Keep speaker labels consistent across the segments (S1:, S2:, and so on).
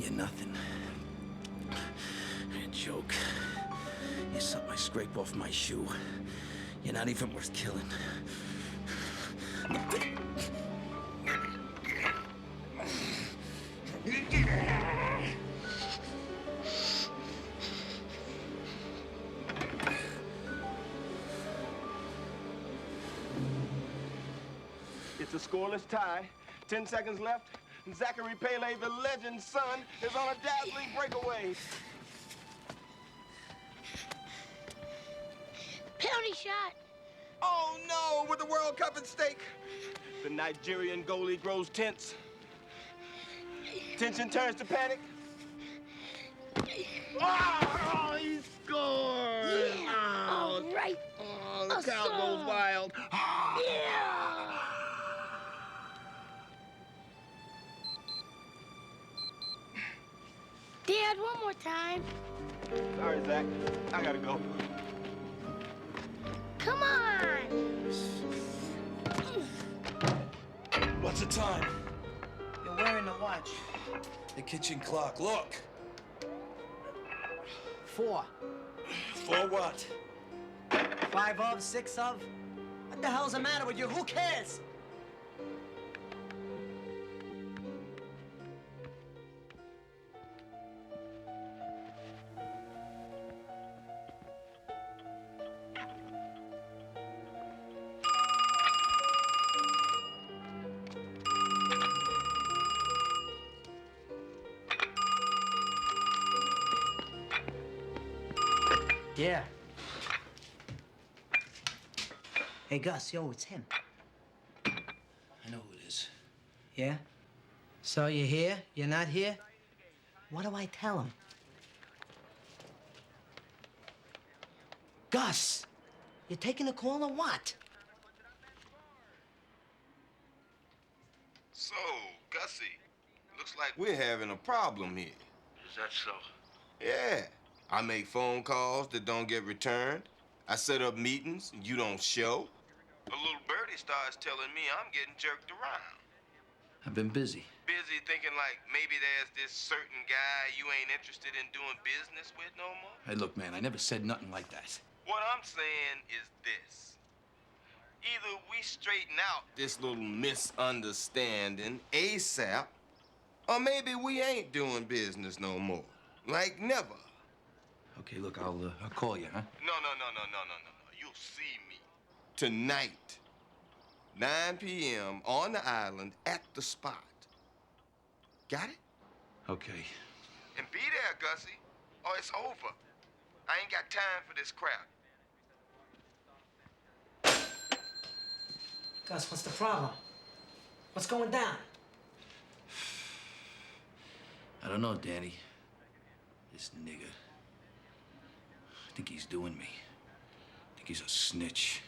S1: You're nothing. A joke. You're something I scrape off my shoe. You're not even worth killing.
S2: It's a scoreless tie. 10 seconds left. And Zachary Pele, the legend's son, is on a dazzling breakaway.
S3: Penalty shot.
S2: Oh no, with the World Cup at stake. The Nigerian goalie grows tense. Tension turns to panic. Oh, he scored!
S3: Yeah,
S2: Oh,
S3: all right.
S2: oh, the crowd goes wild.
S3: Yeah. Dad, one more time.
S2: Sorry, Zach. I gotta go.
S3: Come on.
S1: What's the time?
S4: You're wearing the watch.
S1: The kitchen clock. Look.
S4: 4.
S1: For what?
S4: 5 of, 6 of. What the hell's the matter with you? Who cares? Yeah. Hey, Gus, yo, it's him.
S1: I know who it is.
S4: Yeah? So you're here? You're not here? What do I tell him? Gus, you taking a call or what?
S5: So, Gussie, looks like we're having a problem here.
S1: Is that so?
S5: Yeah. I make phone calls that don't get returned. I set up meetings and you don't show. A little birdie starts telling me I'm getting jerked around.
S1: I've been busy.
S5: Busy thinking like maybe there's this certain guy you ain't interested in doing business with no more.
S1: Hey, look, man, I never said nothing like that.
S5: What I'm saying is this. Either we straighten out this little misunderstanding ASAP, or maybe we ain't doing business no more. Like never.
S1: Okay, look, I'll call you, huh?
S5: No. You'll see me. Tonight, 9 p.m. on the island at the spot. Got it?
S1: Okay.
S5: And be there, Gussie, or it's over. I ain't got time for this crap.
S4: Gus, what's the problem? What's going down?
S1: I don't know, Danny. This nigger. I think he's doing me. I think he's a snitch.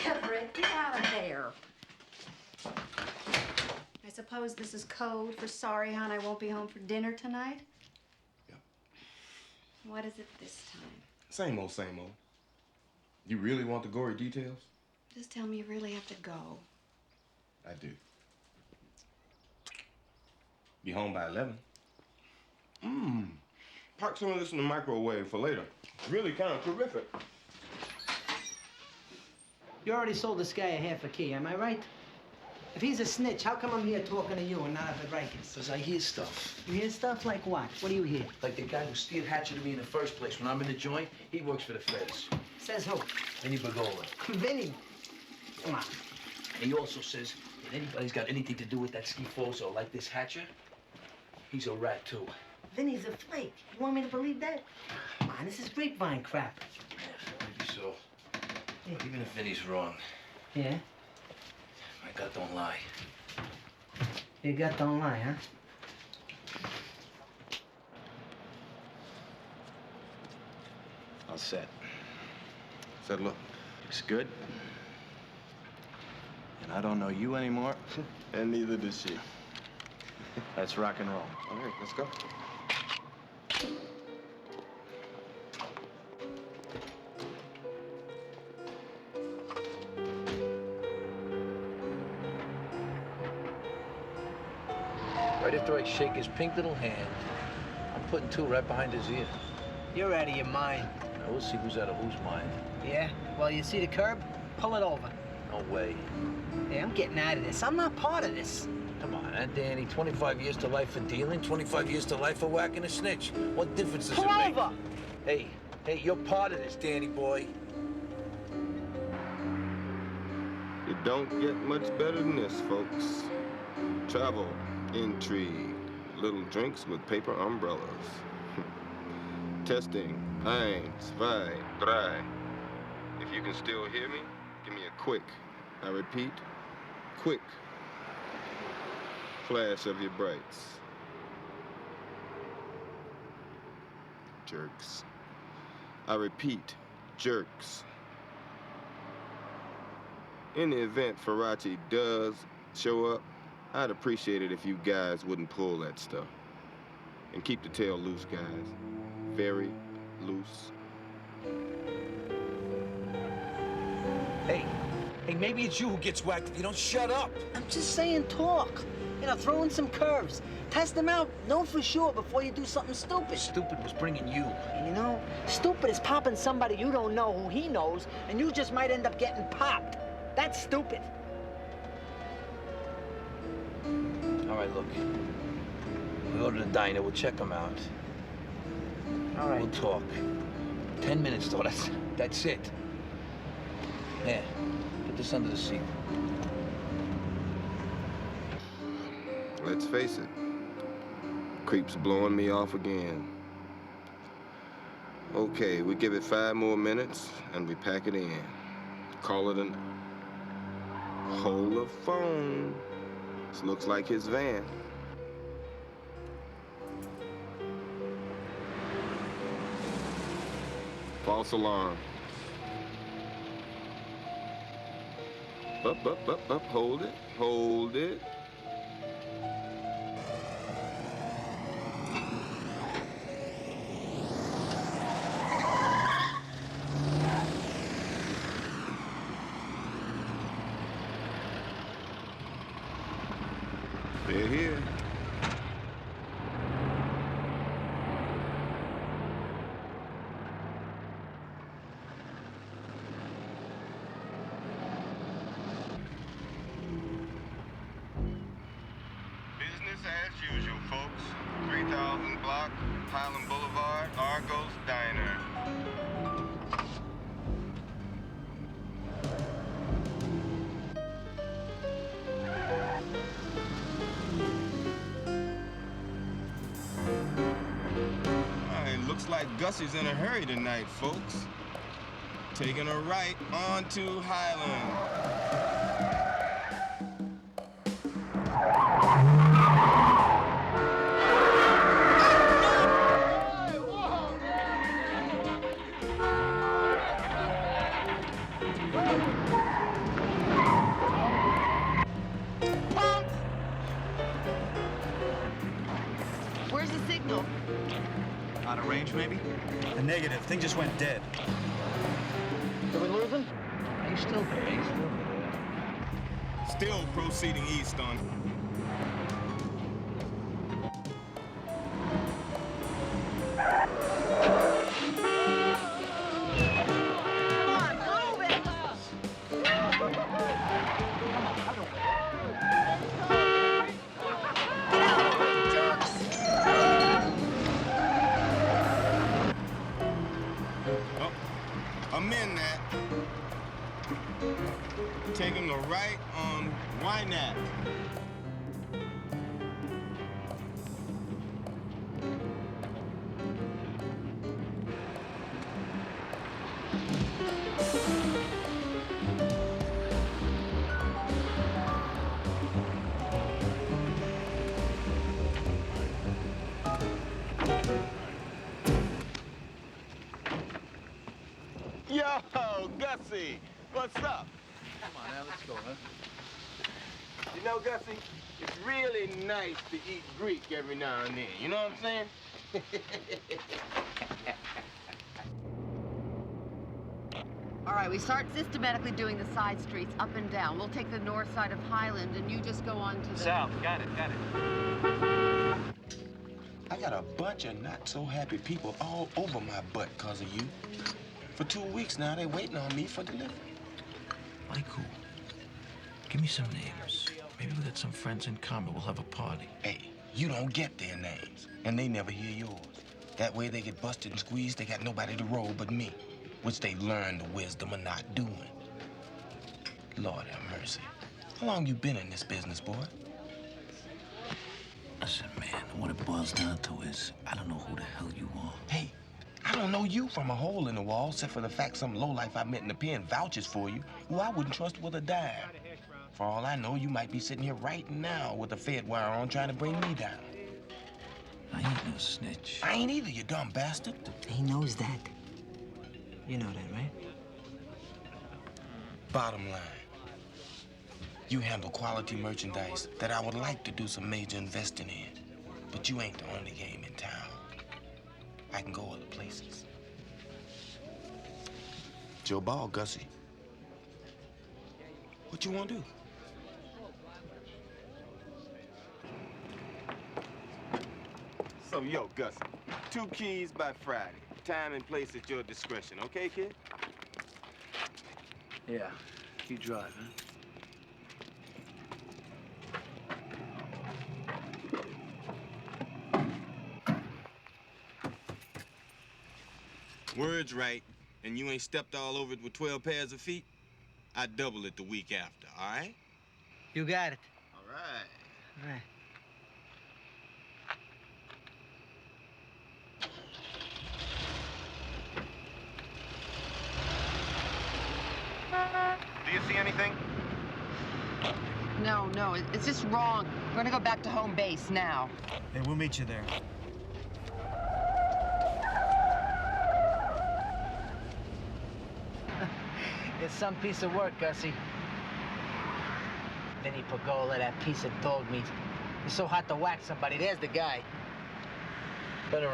S6: Everett, get out of there. I suppose this is code for sorry, hon, I won't be home for dinner tonight?
S2: Yep.
S6: What is it this time?
S2: Same old, same old. You really want the gory details?
S6: Just tell me you really have to go.
S2: I do. Be home by 11. Park some of this in the microwave for later. It's really kind of terrific.
S4: You already sold this guy a half a key, am I right? If he's a snitch, how come I'm here talking to you and not at the Rikers?
S1: Because I hear stuff.
S4: You hear stuff like what? What do you hear?
S1: Like the guy who Steve hatcheted me in the first place. When I'm in the joint, he works for the feds.
S4: Says who?
S1: Vinny Bergola.
S4: Vinny. Come on.
S1: And he also says that anybody's got anything to do with that schifoso like this Hatcher, he's a rat too.
S4: Vinny's a flake. You want me to believe that? Come on, this is grapevine crap.
S1: Maybe so. But even if Vinny's wrong,
S4: Yeah?
S1: my gut don't lie.
S4: Your gut don't lie, huh?
S1: All set.
S2: Said, look.
S1: Looks good. And I don't know you anymore.
S2: And neither does she.
S1: Let's rock and roll.
S2: All right, let's go.
S7: Right after I shake his pink little hand, I'm putting two right behind his ear.
S4: You're out of your mind.
S7: Now we'll see who's out of whose mind.
S4: Yeah? Well, you see the curb? Pull it over.
S7: No way.
S4: Hey, I'm getting out of this. I'm not part of this.
S7: Come on, Danny. 25 years to life for dealing, 25 years to life for whacking a snitch. What difference does it make?
S4: Pull over!
S7: Hey, you're part of this, Danny boy.
S5: It don't get much better than this, folks. Travel, intrigue, little drinks with paper umbrellas. Testing, 1, 2, 3. If you can still hear me, give me a quick, I repeat, quick flash of your brights. Jerks. I repeat, jerks. In the event Farace does show up, I'd appreciate it if you guys wouldn't pull that stuff. And keep the tail loose, guys. Very loose.
S7: Hey, maybe it's you who gets whacked if you don't shut up.
S4: I'm just saying talk. You know, throw in some curves. Test them out. Know for sure before you do something stupid.
S7: Stupid was bringing you.
S4: You know, stupid is popping somebody you don't know who he knows, and you just might end up getting popped. That's stupid.
S7: All right, look. We'll go to the diner. We'll check them out.
S4: All right.
S7: We'll talk. 10 minutes, though. That's it. Here, put this under the seat.
S5: Let's face it. Creep's blowing me off again. Okay, we give it 5 more minutes, and we pack it in. Call it an... Hold the phone. This looks like his van. False alarm. Up, hold it, hold it. They're here. Business as usual, folks. 3000 block, Highland Boulevard, Argos Diner. Looks like Gussie's in a hurry tonight, folks. Taking a right onto Highland.
S8: Where's the signal?
S9: Out of range, maybe? A negative. Thing just went dead.
S4: Did we lose him?
S7: He's still there. He's still there.
S5: Still proceeding east on. Amend that. Taking a right on Wynat. Yo, Gussie, what's up?
S7: Come on, now, let's go, huh?
S5: You know, Gussie, it's really nice to eat Greek every now and then. You know what I'm saying?
S8: All right, we start systematically doing the side streets up and down. We'll take the north side of Highland, and you just go on to the...
S9: South. Got it.
S5: I got a bunch of not-so-happy people all over my butt because of you. For 2 weeks now, they're waiting on me for delivery.
S1: Michael, give me some names. Maybe we got some friends in common. We'll have a party.
S5: Hey, you don't get their names, and they never hear yours. That way they get busted and squeezed, they got nobody to roll but me, which they've learned the wisdom of not doing. Lord have mercy. How long you been in this business, boy?
S1: Listen, man, what it boils down to is I don't know who the hell you are.
S5: Hey, I don't know you from a hole in the wall, except for the fact some lowlife I met in the pen vouches for you, who I wouldn't trust with a dime. For all I know, you might be sitting here right now with a Fed wire on trying to bring me down.
S1: I ain't no snitch.
S5: I ain't either, you dumb bastard.
S4: He knows that. You know that, right?
S5: Bottom line, you handle quality merchandise that I would like to do some major investing in, but you ain't the only game in town. I can go other places. It's your ball, Gussie. What you want to do?
S2: So, yo, Gussie, 2 keys by Friday. Time and place at your discretion, okay, kid?
S1: Yeah, you drive, huh?
S5: Word's right, and you ain't stepped all over it with 12 pairs of feet, I double it the week after, all right?
S4: You got it.
S5: All right.
S4: All right.
S2: Do you see anything?
S8: No, it's just wrong. We're gonna go back to home base now.
S9: Hey, we'll meet you there.
S4: It's some piece of work, Gussie. Vinny Pagola, that piece of dog meat. He's so hot to whack somebody. There's the guy.
S7: Better,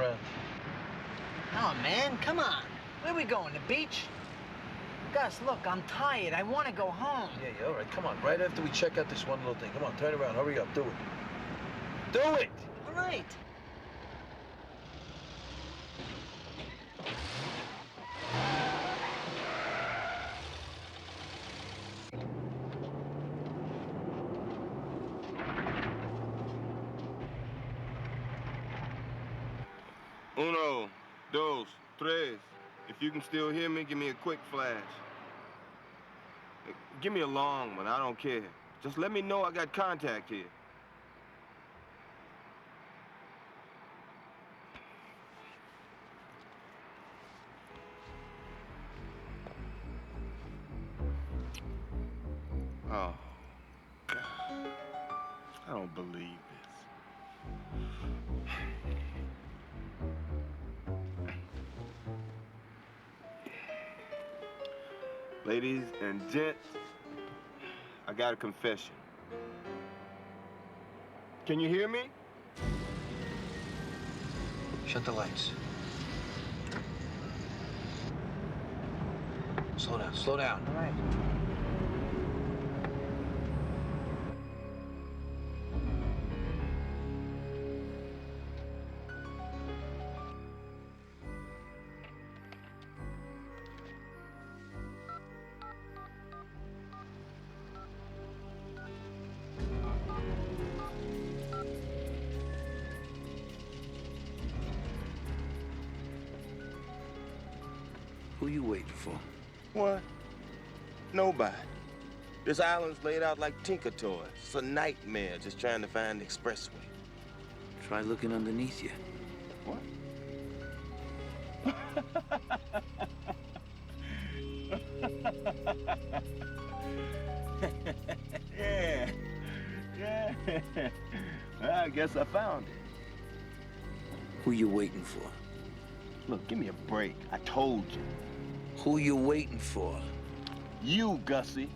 S4: Oh, man, come on. Where we going, the beach? Gus, look, I'm tired. I want to go home.
S7: Yeah, all right, come on. Right after we check out this one little thing. Come on, turn around. Hurry up. Do it. Do it!
S4: All right.
S2: Uno, dos, tres. If you can still hear me, give me a quick flash. Give me a long one, I don't care. Just let me know I got contact here. Oh, God. I don't believe this. Ladies and gents, I got a confession. Can you hear me?
S7: Shut the lights. Slow down, slow down.
S4: All right.
S1: Who you waiting for?
S2: What? Nobody. This island's laid out like Tinker Toys. It's a nightmare just trying to find the expressway.
S1: Try looking underneath you.
S2: What? Yeah. Well, I guess I found it.
S1: Who you waiting for?
S2: Look, give me a break. I told you.
S1: Who you waiting for?
S2: You, Gussie,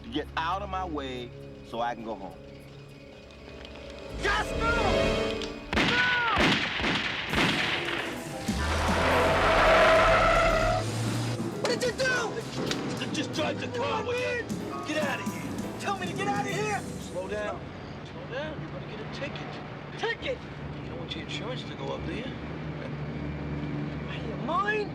S2: to get out of my way so I can go home. Just go!
S4: What did you do?
S7: Start the car, will you? Get out of here.
S4: Tell me to get out of here.
S7: Slow down. Slow down. You're gonna get a ticket.
S4: Ticket?
S7: You don't want your insurance to go up, do you?
S4: Are you mine?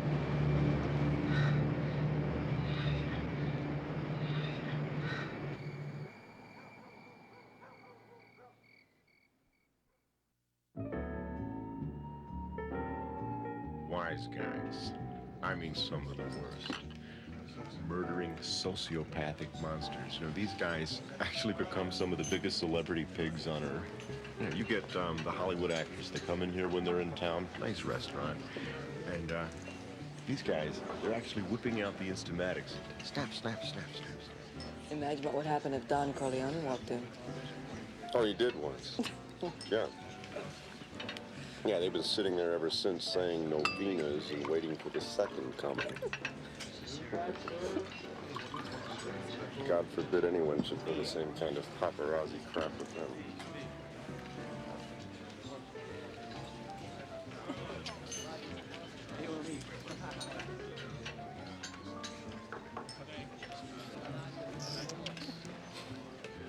S10: Wise guys. I mean, some of the worst. Murdering sociopathic monsters. You know, these guys actually become some of the biggest celebrity pigs on earth. You know, you get the Hollywood actors. They come in here when they're in town. Nice restaurant. And these guys, they're actually whipping out the Instamatics. Snap, snap, snap, snap.
S11: Imagine what would happen if Don Corleone walked in.
S10: Oh, he did once. Yeah. Yeah, they've been sitting there ever since saying novenas and waiting for the second coming. God forbid anyone should do the same kind of paparazzi crap with them.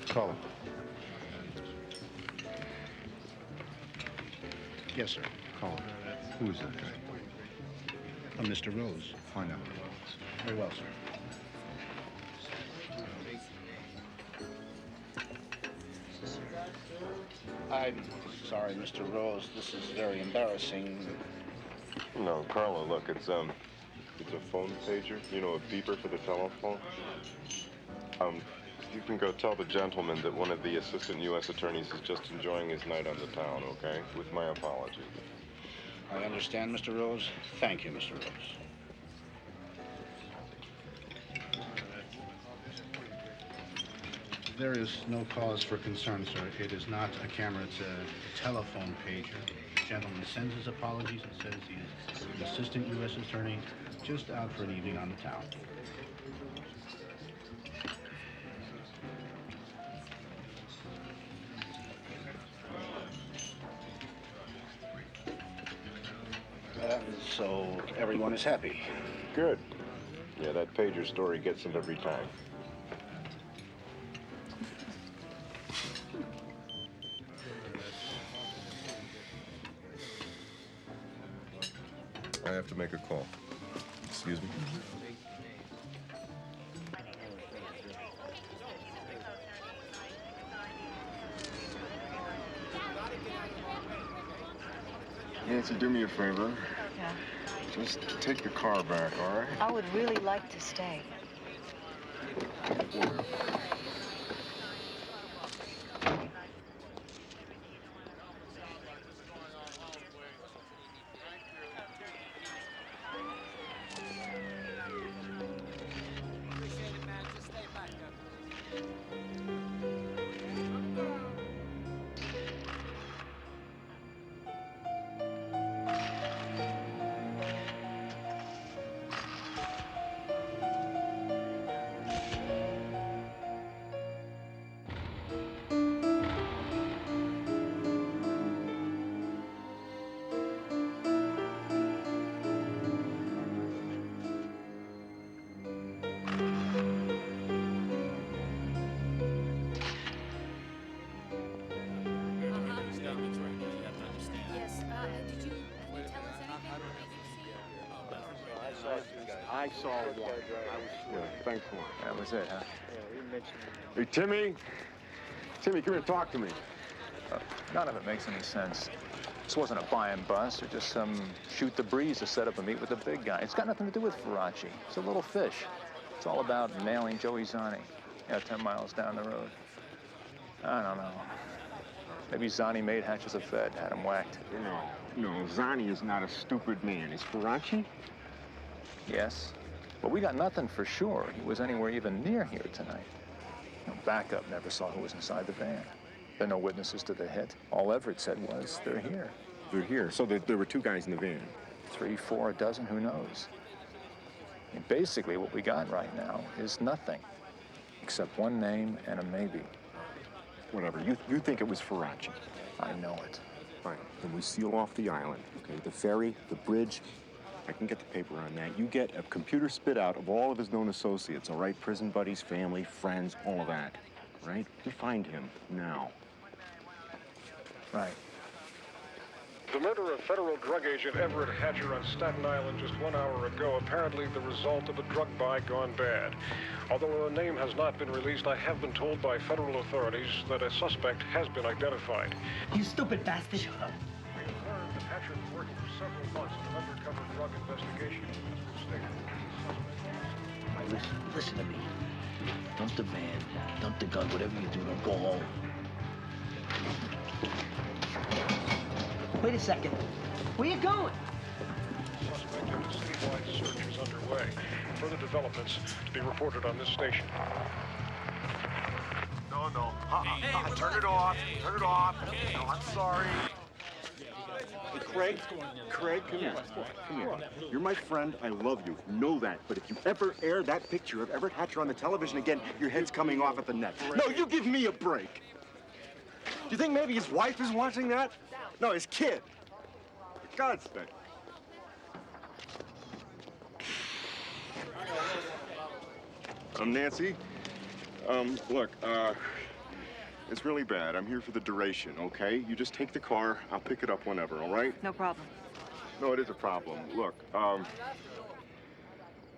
S10: Call him.
S12: Yes, sir. Call him.
S10: Who is that guy?
S12: Mr. Rose.
S10: Find out.
S12: Very well, sir. I'm sorry, Mr. Rose. This is very embarrassing.
S10: No, Carla, look, it's a phone pager. You know, a beeper for the telephone. You can go tell the gentleman that one of the assistant U.S. attorneys is just enjoying his night on the town, okay? With my apology.
S12: I understand, Mr. Rose. Thank you, Mr. Rose. There is no cause for concern, sir. It is not a camera, it's a telephone pager. The gentleman sends his apologies and says he is an assistant U.S. attorney just out for an evening on the town. So everyone is happy.
S10: Good. Yeah, that pager story gets him every time. I have to make a call. Excuse me? Nancy, do me a favor.
S11: Yeah.
S10: Just take the car back, all right?
S11: I would really like to stay.
S10: I saw one. Yeah, thanks for it.
S13: That was it, huh?
S10: Hey, Timmy. Timmy, come here, talk to me.
S13: None of it makes any sense. This wasn't a buy and bust or just some shoot the breeze to set up a meet with the big guy. It's got nothing to do with Farace. It's a little fish. It's all about nailing Joey Zani. 10 miles down the road. I don't know. Maybe Zani made Hatch as a Fed, had him whacked.
S10: No, Zani is not a stupid man. Is Farace?
S13: Yes, but we got nothing for sure he was anywhere even near here tonight. Backup never saw who was inside the van. There are no witnesses to the hit. All Everett said was, they're here.
S10: They're here, so there were two guys in the van.
S13: 3, 4, a dozen, who knows? And basically what we got right now is nothing, except one name and a maybe.
S10: Whatever, you think it was
S13: I know it.
S10: Fine, then we seal off the island, okay? The ferry, the bridge, I can get the paper on that. You get a computer spit out of all of his known associates, all right? Prison buddies, family, friends, all of that, right? You find him now.
S7: Right.
S14: The murder of federal drug agent Everett Hatcher on Staten Island just 1 hour ago, apparently the result of a drug buy gone bad. Although a name has not been released, I have been told by federal authorities that a suspect has been identified.
S4: You stupid bastard. Shut up.
S14: We have learned that Hatcher was working for several months on an undercover drug investigation.
S7: Listen to me. Dump the van, dump the gun, whatever you do, don't go home.
S4: Wait a second. Where you going?
S14: Suspect and a statewide search is underway. Further developments to be reported on this station.
S15: No. Turn it off. Turn it off. No, I'm sorry.
S10: Hey, Craig, come here. Come here. You're my friend. I love you. Know that. But if you ever air that picture of Everett Hatcher on the television again, your head's coming off at the neck. No, you give me a break. Do you think maybe his wife is watching that? No, his kid. For God's sake. Nancy. Look, it's really bad. I'm here for the duration, okay? You just take the car. I'll pick it up whenever, all right?
S11: No problem.
S10: No, it is a problem. Look,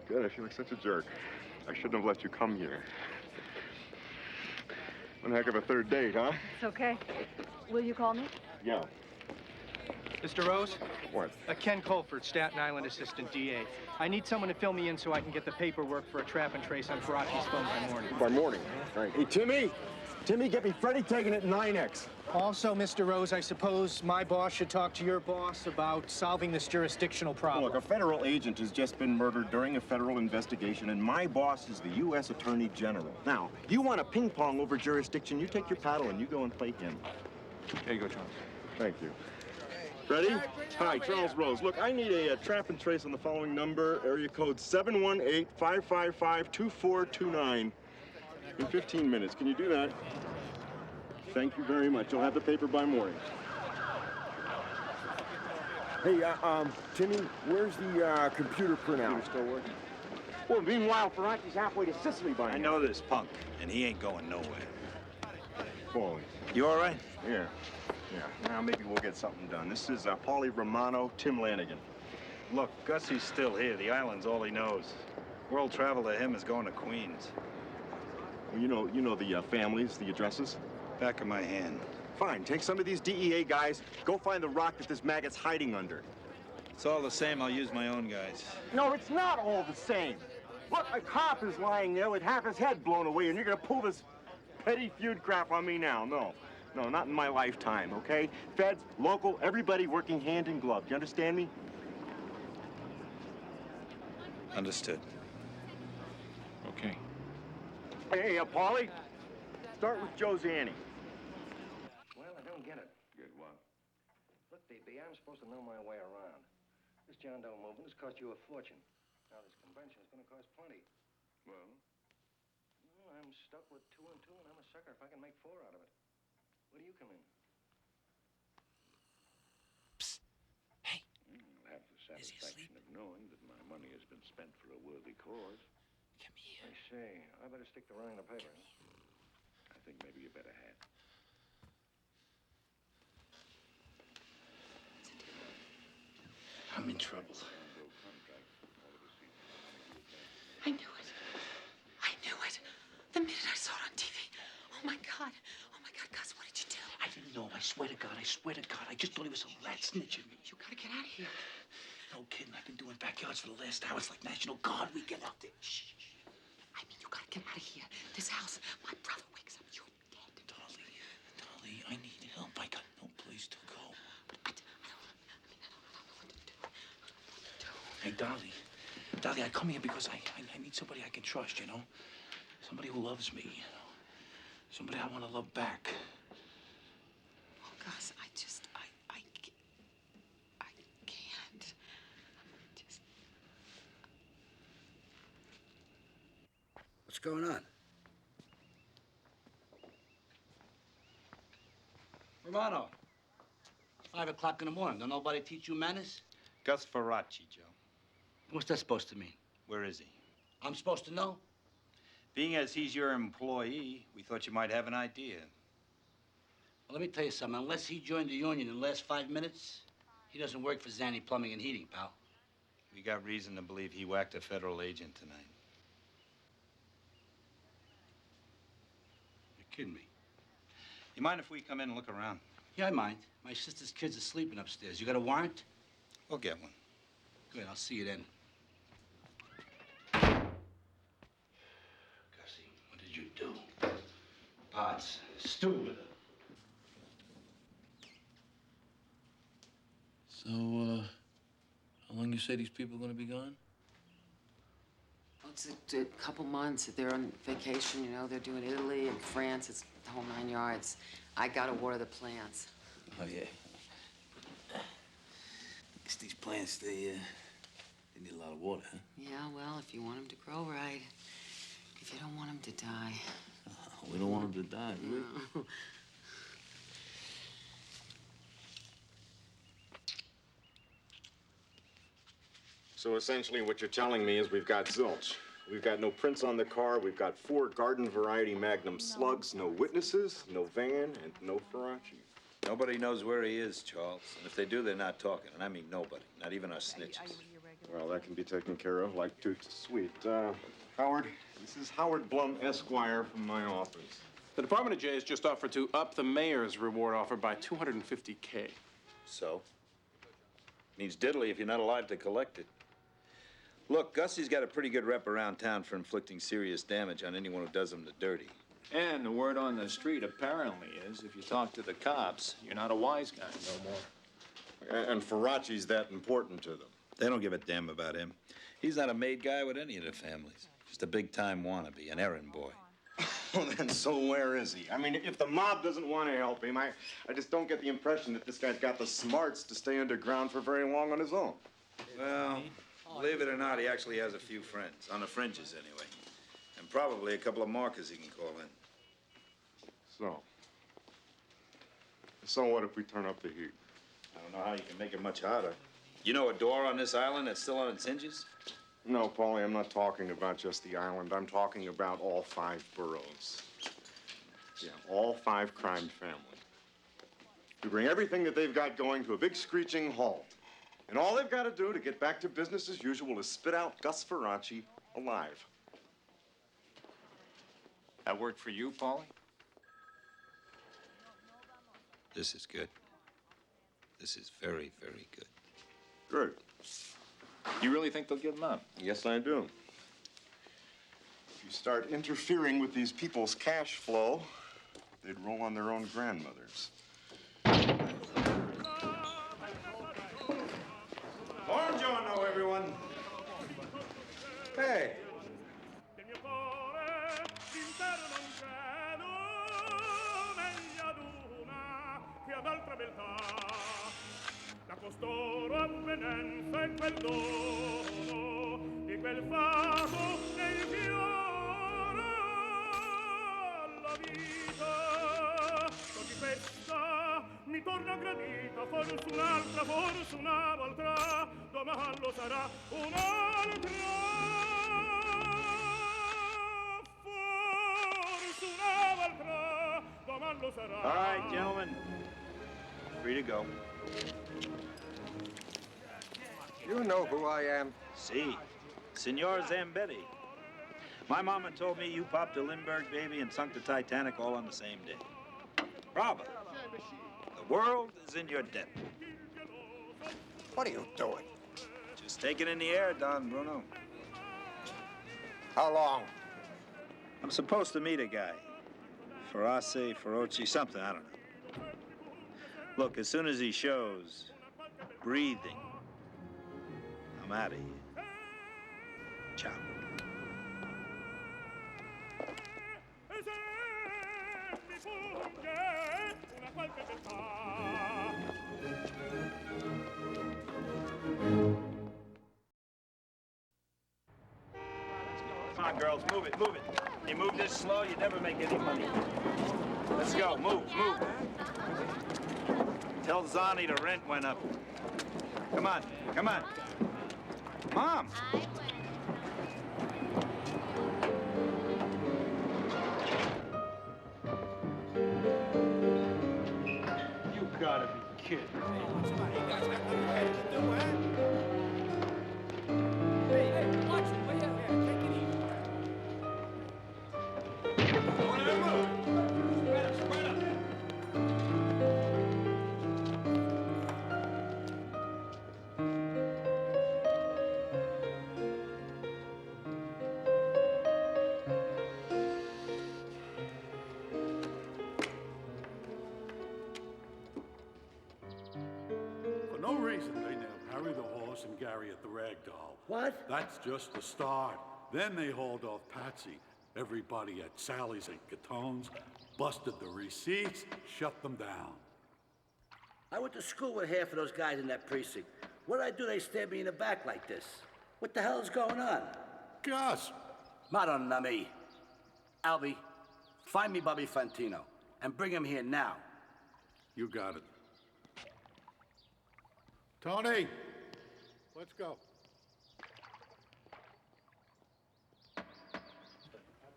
S10: good, I feel like such a jerk. I shouldn't have let you come here. One heck of a third date, huh?
S11: It's okay. Will you call me?
S10: Yeah.
S16: Mr. Rose?
S10: What?
S16: Ken Colford, Staten Island Assistant DA. I need someone to fill me in so I can get the paperwork for a trap and trace on Farace's phone by morning.
S10: By morning? Right. Hey, Timmy! Timmy, get me Freddie taking it 9X.
S16: Also, Mr. Rose, I suppose my boss should talk to your boss about solving this jurisdictional problem.
S10: Look, a federal agent has just been murdered during a federal investigation, and my boss is the U.S. Attorney General. Now, you want to ping pong over jurisdiction, you take your paddle and you go and play him.
S9: There you go, Charles.
S10: Thank you. Ready? Hi, Charles Rose. Look, I need a trap and trace on the following number, area code 718-555-2429. In 15 minutes. Can you do that? Thank you very much. You'll have the paper by morning. Hey, Timmy, where's the computer printout? Still working? Well, meanwhile, Farace's halfway to Sicily by now.
S9: I know this punk, and he ain't going nowhere.
S10: Pooley.
S9: You all right?
S10: Yeah. Now maybe we'll get something done. This is Paulie Romano, Tim Lanigan.
S9: Look, Gussie's still here. The island's all he knows. World travel to him is going to Queens.
S10: Well, you know the families, the addresses?
S9: Back of my hand.
S10: Fine, take some of these DEA guys, go find the rock that this maggot's hiding under.
S9: It's all the same, I'll use my own guys.
S10: No, it's not all the same. Look, a cop is lying there with half his head blown away, and you're gonna pull this petty feud crap on me now. No, not in my lifetime, okay? Feds, local, everybody working hand in glove. You understand me?
S9: Understood.
S10: Okay. Hey, Paulie, start with Josanny.
S17: Well, I don't get it. Get what? Look, Beebe, I'm supposed to know my way around. This John Doe movement has cost you a fortune. Now, this convention is going to cost plenty. Well, I'm stuck with 2 and 2, and I'm a sucker if I can make 4 out of it. Where do you come in?
S1: Psst. Hey.
S18: I'll have the satisfaction of knowing that my money has been spent for a worthy cause.
S1: Come here.
S17: I see. I better stick to running the paper.
S18: I think maybe you better have.
S1: I'm in trouble.
S19: I knew it. I knew it. The minute I saw it on TV. Oh, my God. Oh, my God, Gus, what did you do?
S1: I didn't know. I swear to God. I just thought he was a rat snitching me.
S19: You gotta get out of here.
S1: No kidding. I've been doing backyards for the last hour. It's like National Guard weekend out there. Shh.
S19: I mean, you gotta get out of here. This house, my brother wakes up, you're dead.
S1: Dolly, I need help. I got no place to go.
S19: But I don't know what to do.
S1: Hey, Dolly, I come here because I need somebody I can trust, you know? Somebody who loves me, you know? Somebody I want to love back.
S19: Oh, Gus, I can't.
S20: What's going on?
S21: Romano, 5 o'clock in the morning. Don't nobody teach you manners?
S9: Gus Farace, Joe.
S7: What's that supposed to mean?
S20: Where is he?
S7: I'm supposed to know?
S20: Being as he's your employee, we thought you might have an idea.
S7: Well, let me tell you something. Unless he joined the union in the last 5 minutes, he doesn't work for Zanny Plumbing and Heating, pal.
S20: We got reason to believe he whacked a federal agent tonight.
S7: You're kidding me.
S20: You mind if we come in and look around?
S7: Yeah, I mind. My sister's kids are sleeping upstairs. You got a warrant?
S20: We'll get one.
S7: Good, I'll see you then. Gussie, what did you do? Pots, stupid.
S1: So, how long you say these people are gonna be gone?
S8: Well, it's a couple months. They're on vacation, you know. They're doing Italy and France. It's the whole 9 yards. I gotta water the plants.
S7: Oh, yeah. I guess these plants, they need a lot of water, huh?
S8: Yeah, well, if you want them to grow right. If you don't want them to die.
S1: We don't want them to die, do we?
S8: No.
S10: So essentially what you're telling me is we've got zilch. We've got no prints on the car. We've got 4 garden variety Magnum slugs, no witnesses, no van, and no Farace.
S20: Nobody knows where he is, Charles. And if they do, they're not talking. And I mean nobody, not even our snitches.
S10: Well, that can be taken care of like toots sweet. Howard, this is Howard Blum, Esquire, from my office.
S2: The Department of J has just offered to up the mayor's reward offer by $250K.
S20: So? Means diddly if you're not alive to collect it. Look, Gussie's got a pretty good rep around town for inflicting serious damage on anyone who does him the dirty.
S13: And the word on the street apparently is if you talk to the cops, you're not a wise guy no more.
S10: And Farace's that important to them.
S20: They don't give a damn about him. He's not a made guy with any of the families. Just a big-time wannabe, an errand boy.
S10: Well, then, so where is he? I mean, if the mob doesn't want to help him, I just don't get the impression that this guy's got the smarts to stay underground for very long on his own.
S20: Well, believe it or not, he actually has a few friends, on the fringes anyway. And probably a couple of markers he can call in.
S10: So what if we turn up the heat?
S20: I don't know how you can make it much hotter. You know a door on this island that's still on its hinges?
S10: No, Paulie, I'm not talking about just the island. I'm talking about all 5 boroughs. Yeah, all 5 crime families. We bring everything that they've got going to a big screeching halt. And all they've got to do to get back to business as usual is spit out Gus Farace alive.
S13: That worked for you, Paulie?
S20: This is good. This is very, very good.
S10: Good.
S13: You really think they'll give him up?
S10: Yes, I do. If you start interfering with these people's cash flow, they'd roll on their own grandmothers.
S20: Buongiorno, everyone. Hey.
S21: La costoro avvenenza e quel dono di quel fato nel fiore alla vita così questa mi torna gradita forse un'altra forse un'altra domani lo sarà un'altra forse un'altra domani lo sarà.
S20: All right, gentlemen. Free to go.
S17: You know who I am?
S20: Si. Signor Zambetti. My mama told me you popped a Lindbergh baby and sunk the Titanic all on the same day. Bravo. The world is in your debt.
S17: What are you doing?
S20: Just take it in the air, Don Bruno.
S17: How long?
S20: I'm supposed to meet a guy. Farace, something, I don't know. Look, as soon as he shows breathing, I'm out of here. Ciao. Come on, girls, move it, move it. You move this slow, you never make any money. Let's go, move, move. Tell Zani the rent went up. Come on, come on. Mom!
S9: You gotta be kidding me.
S21: You guys got nothing better to do, huh? Hey, watch it. Wait up here. Take it easy. Spread up.
S3: For no reason, they nailed Harry the Horse and Gary at the Ragdoll.
S22: What?
S3: That's just the start. Then they hauled off Patsy. Everybody at Sally's and Gatone's busted the receipts, shut them down.
S22: I went to school with half of those guys in that precinct. What did I do? They stabbed me in the back like this. What the hell is going on?
S3: Gus!
S22: Madonna me. Albie, find me Bobby Fantino and bring him here now.
S3: You got it. Tony, let's go.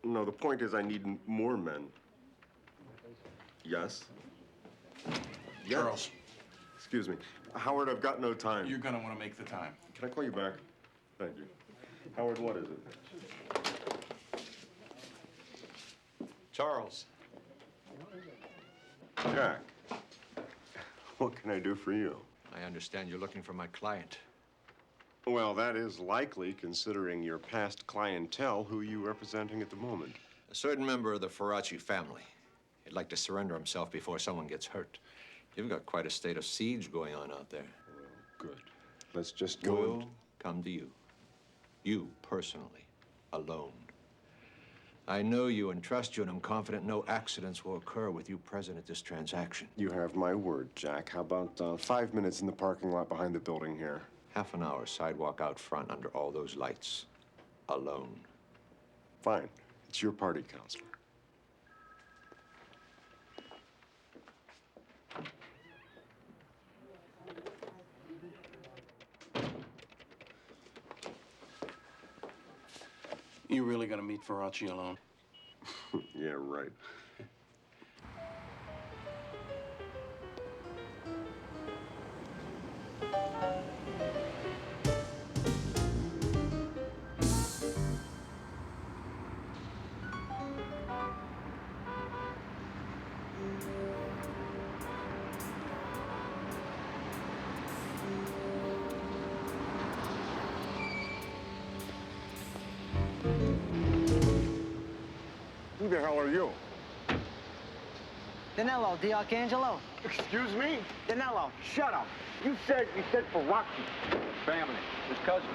S10: No, the point is I need more men. Yes?
S1: Charles.
S10: Excuse me. Howard, I've got no time.
S1: You're gonna want to make the time.
S10: Can I call you back? Thank you. Howard, what is it?
S1: Charles.
S10: Jack. What can I do for you?
S23: I understand you're looking for my client.
S10: Well, that is likely, considering your past clientele. Who are you representing at the moment?
S23: A certain member of the Farace family. He'd like to surrender himself before someone gets hurt. You've got quite a state of siege going on out there.
S10: Well, good. Let's just go.
S23: We'll come to you. You, personally, alone. I know you and trust you, and I'm confident no accidents will occur with you present at this transaction.
S10: You have my word, Jack. How about 5 minutes in the parking lot behind the building here?
S23: Half an hour sidewalk out front under all those lights. Alone.
S10: Fine. It's your party, counselor.
S1: You really gonna meet Farace alone?
S10: Yeah, right. Who the hell are you?
S4: Danilo, the Arcangelo.
S15: Excuse me?
S4: Danilo, shut up.
S15: You said Farace.
S13: Family. His cousin.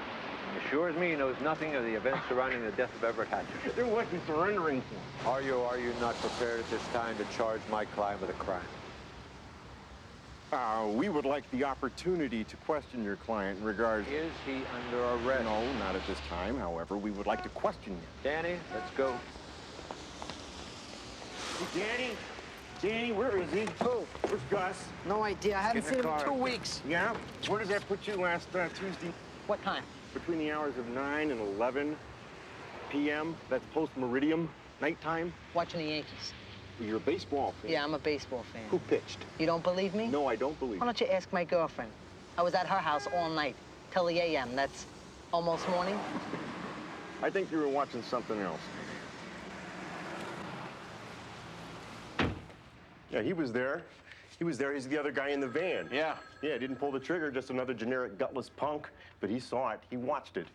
S13: As sure as me, he knows nothing of the events surrounding the death of Everett Hatcher.
S15: There wasn't surrendering for him.
S13: Are you or are you not prepared at this time to charge my client with a crime?
S10: We would like the opportunity to question your client in regards...
S13: Is he under arrest?
S10: No, not at this time. However, we would like to question you.
S13: Danny, let's go.
S15: Hey, Danny, where is he?
S4: Who?
S15: Where's Gus?
S4: No idea. I haven't
S15: Get in
S4: seen
S15: the
S4: him in
S15: car.
S4: 2 weeks.
S15: Yeah? Where does that put you last Tuesday?
S4: What time?
S15: Between the hours of 9 and 11 p.m. That's post-meridium, nighttime.
S4: Watching the Yankees.
S15: You're a baseball fan.
S4: Yeah, I'm a baseball fan.
S15: Who pitched?
S4: You don't believe me?
S15: No, I don't believe
S4: Why don't you ask my girlfriend? I was at her house all night, till the a.m. That's almost morning.
S15: I think you were watching something else. Yeah, he was there. He was there. He's the other guy in the van.
S1: Yeah.
S15: Yeah, didn't pull the trigger, just another generic gutless punk. But he saw it. He watched it.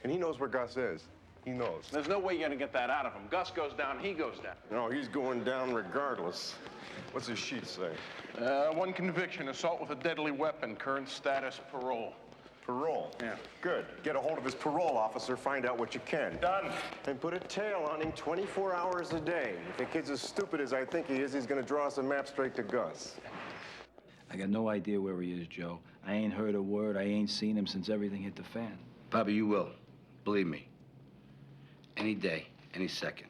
S15: And he knows where Gus is. He knows.
S1: There's no way you're gonna get that out of him. Gus goes down, he goes down.
S10: No, he's going down regardless. What's his sheet say?
S1: One conviction, assault with a deadly weapon, current status, parole.
S10: Parole?
S1: Yeah.
S10: Good. Get a hold of his parole officer, find out what you can.
S1: Done.
S10: And put a tail on him 24 hours a day. If the kid's as stupid as I think he is, he's gonna draw us a map straight to Gus.
S7: I got no idea where he is, Joe. I ain't heard a word. I ain't seen him since everything hit the fan.
S22: Bobby, you will. Believe me. Any day, any second.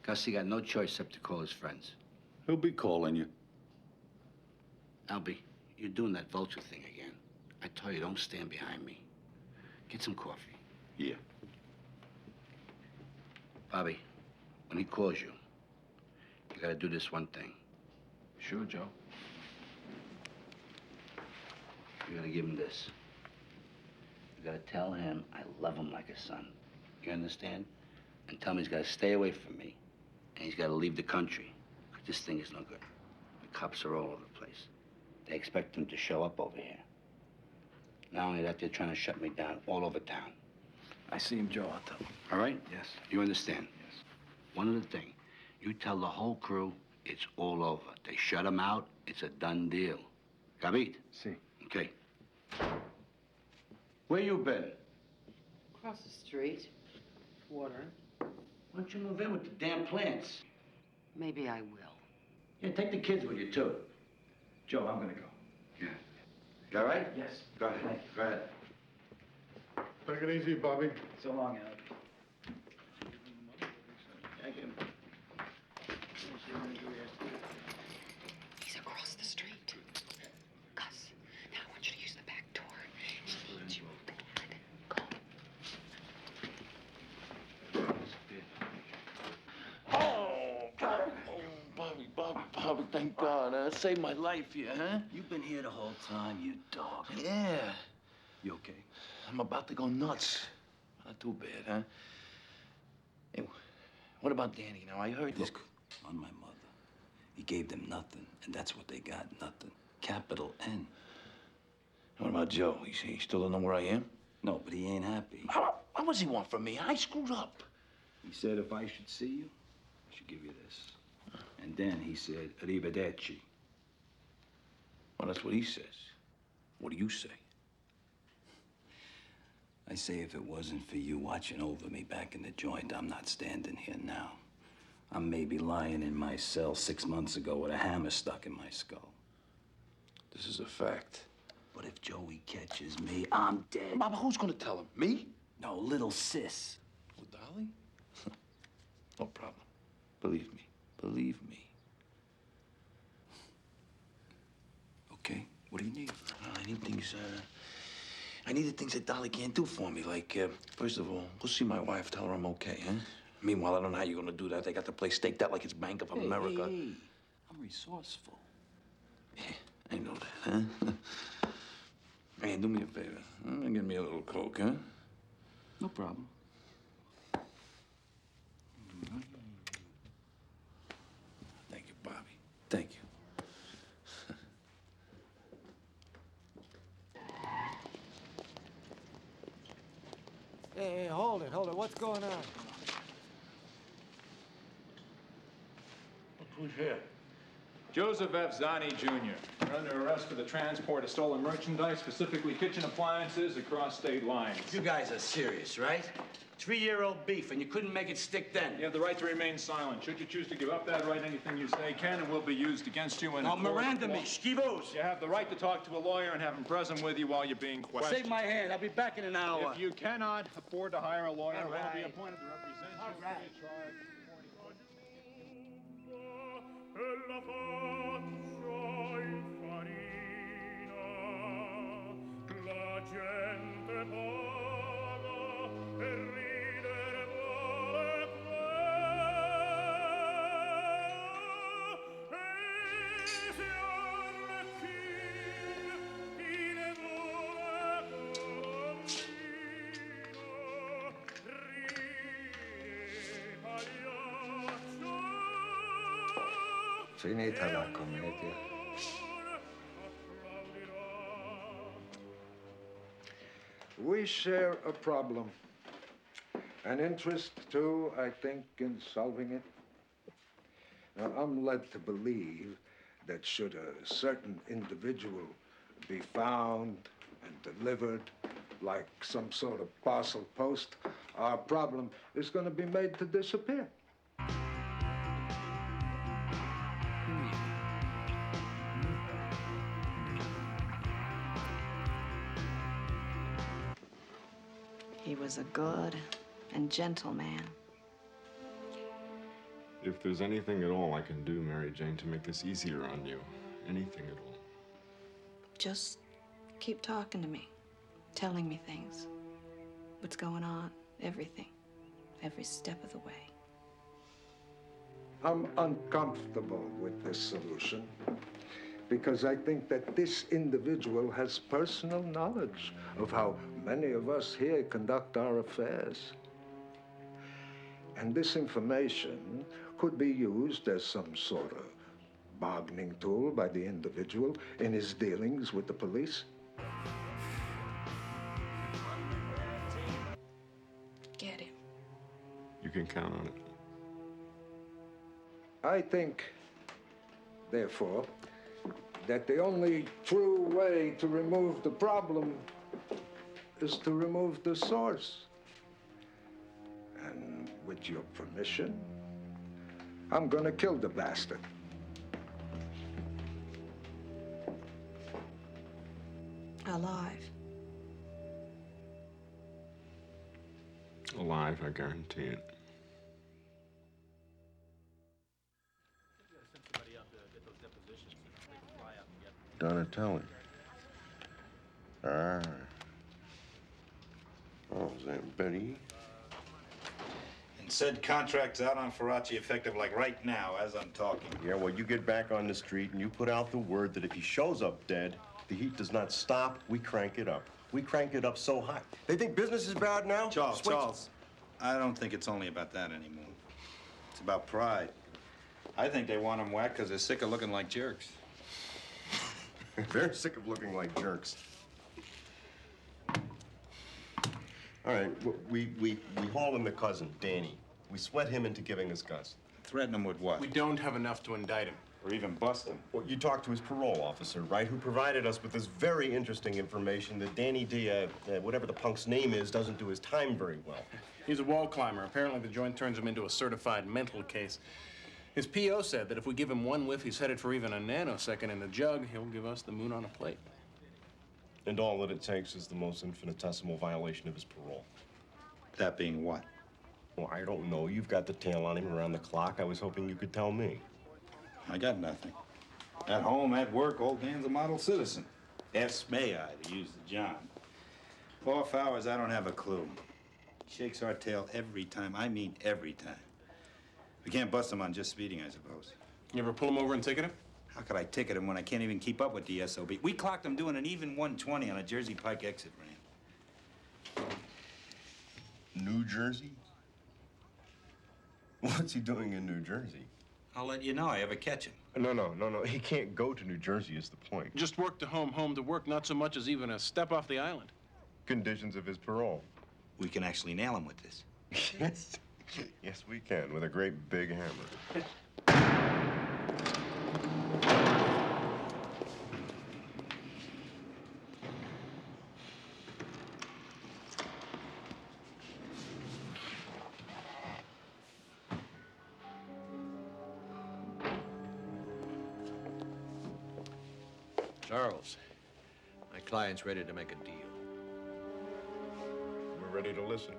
S22: Gussie got no choice except to call his friends.
S3: He'll be calling you.
S22: Albie, you're doing that vulture thing again. I tell you, don't stand behind me. Get some coffee.
S10: Yeah.
S22: Bobby, when he calls you, you gotta do this one thing.
S7: Sure, Joe.
S22: You gotta give him this. You gotta tell him I love him like a son. You understand? And tell him he's gotta stay away from me. And he's gotta leave the country. 'Cause this thing is no good. The cops are all over the place. They expect him to show up over here. Not only that, they're trying to shut me down all over town.
S7: I see him, Joe. I'll tell him.
S22: All right?
S7: Yes.
S22: You understand? Yes. One other thing. You tell the whole crew it's all over. They shut him out. It's a done deal. Capit?
S7: See.
S22: Okay. Where you been?
S8: Across the street. Watering.
S22: Why don't you move in with the damn plants?
S8: Maybe I will.
S22: Yeah, take the kids with you, too.
S7: Joe, I'm gonna go.
S22: Yeah. You all right?
S7: Yes.
S22: Go ahead. Go ahead.
S3: Take it easy, Bobby.
S7: So long, Alec.
S19: He's across the street. Gus, now I want you to use the back door. He needs you bad. Go.
S1: Oh, God. Oh, Bobby, thank God. Saved my life here, huh?
S7: You've been here the whole time, you dog.
S1: Yeah.
S7: You okay?
S1: I'm about to go nuts. Not too bad, huh? Hey, what about Danny? Now, I heard this.
S7: Look, on my mother. He gave them nothing, and that's what they got, nothing. Capital N.
S1: What about Joe? He still don't know where I am?
S7: No, but he ain't happy.
S1: What does he want from me? I screwed up.
S7: He said if I should see you, I should give you this. And then he said, arrivederci.
S1: Well, that's what he says. What do you say?
S7: I say if it wasn't for you watching over me back in the joint, I'm not standing here now. I'm maybe lying in my cell 6 months ago with a hammer stuck in my skull.
S1: This is a fact.
S7: But if Joey catches me, I'm dead.
S1: Mama, who's gonna tell him? Me?
S7: No, little sis.
S1: With Dolly? No problem. Believe me. Believe me.
S7: Okay, what do you need?
S1: I need things, I need the things that Dolly can't do for me. Like, first of all, go see my wife, tell her I'm okay, huh? Meanwhile, I don't know how you're gonna do that. They got the place staked out like it's Bank of America.
S7: Hey, I'm resourceful.
S1: Yeah, I know that, huh? Hey, do me a favor. Give me a little Coke, huh?
S7: No problem.
S1: Thank you, Bobby. Thank you.
S5: Hey, hold it. What's going on?
S1: Look who's here.
S13: Joseph F. Zani, Jr. You're under arrest for the transport of stolen merchandise, specifically kitchen appliances, across state lines.
S22: You guys are serious, right? 3-year-old beef, and you couldn't make it stick then.
S13: You have the right to remain silent. Should you choose to give up that right, anything you say can and will be used against you in a court of
S22: Miranda
S13: law.
S22: me, skivos!
S13: You have the right to talk to a lawyer and have him present with you while you're being questioned.
S22: Save my hand. I'll be back in an hour.
S13: If you cannot afford to hire a lawyer,
S22: All
S13: one will be
S22: right.
S13: appointed to represent you.
S22: All right.
S13: Be tried.
S21: E la faccio in farina, la gente paga e ridere vuole qua. E se Arlecchino chi ne vuole bambino, ride pagliaccio.
S23: Finita la commedia.
S6: We share a problem. An interest, too, I think, in solving it. Now, I'm led to believe that should a certain individual be found and delivered like some sort of parcel post, our problem is going to be made to disappear.
S12: He was a good and gentle man.
S10: If there's anything at all I can do, Mary Jane, to make this easier on you, anything at all.
S12: Just keep talking to me, telling me things. what's going on, everything, every step of the way.
S6: I'm uncomfortable with this solution because I think that this individual has personal knowledge of how many of us here conduct our affairs. And this information could be used as some sort of bargaining tool by the individual in his dealings with the police.
S12: Get him.
S10: You can count on it.
S6: I think, therefore, that the only true way to remove the problem is to remove the source. And with your permission, I'm gonna kill the bastard.
S12: Alive.
S10: Alive, I guarantee it. Donatelli. All right. Oh, is that Betty?
S9: And said contract's out on Farace effective like right now as I'm talking.
S15: Yeah, well, you get back on the street and you put out the word that if he shows up dead, the heat does not stop, we crank it up. We crank it up so high. They think business is bad now?
S9: Charles, I don't think it's only about that anymore. It's about pride. I think they want him whacked because they're sick of looking like jerks.
S15: They're sick of looking like jerks. All right, we haul in the cousin, Danny. We sweat him into giving us Gus.
S9: Threaten him with what?
S11: We don't have enough to indict him.
S9: Or even bust him.
S15: Well, you talked to his parole officer, right, who provided us with this very interesting information that Danny D, whatever the punk's name is, doesn't do his time very well.
S11: He's a wall climber. Apparently the joint turns him into a certified mental case. His P.O. said that if we give him one whiff, he's headed for even a nanosecond in the jug. He'll give us the moon on a plate.
S15: And all that it takes is the most infinitesimal violation of his parole.
S9: That being what?
S15: Well, I don't know. You've got the tail on him around the clock. I was hoping you could tell me.
S9: I got nothing. At home, at work, old Dan's a model citizen. S. May I, to use the John. Off hours, I don't have a clue. Shakes our tail every time. I mean every time. We can't bust him on just speeding, I suppose.
S11: You ever pull him over and ticket him?
S9: How could I ticket him when I can't even keep up with the SOB? We clocked him doing an even 120 on a Jersey Pike exit ramp.
S15: New Jersey? What's he doing in New Jersey?
S9: I'll let you know. I ever catch him.
S15: No. He can't go to New Jersey is the point.
S11: Just work to home, home to work, not so much as even a step off the island.
S15: Conditions of his parole.
S9: We can actually nail him with this.
S15: Yes. Yes, we can, with a great big hammer.
S23: Charles, my client's ready to make a deal.
S15: We're ready to listen.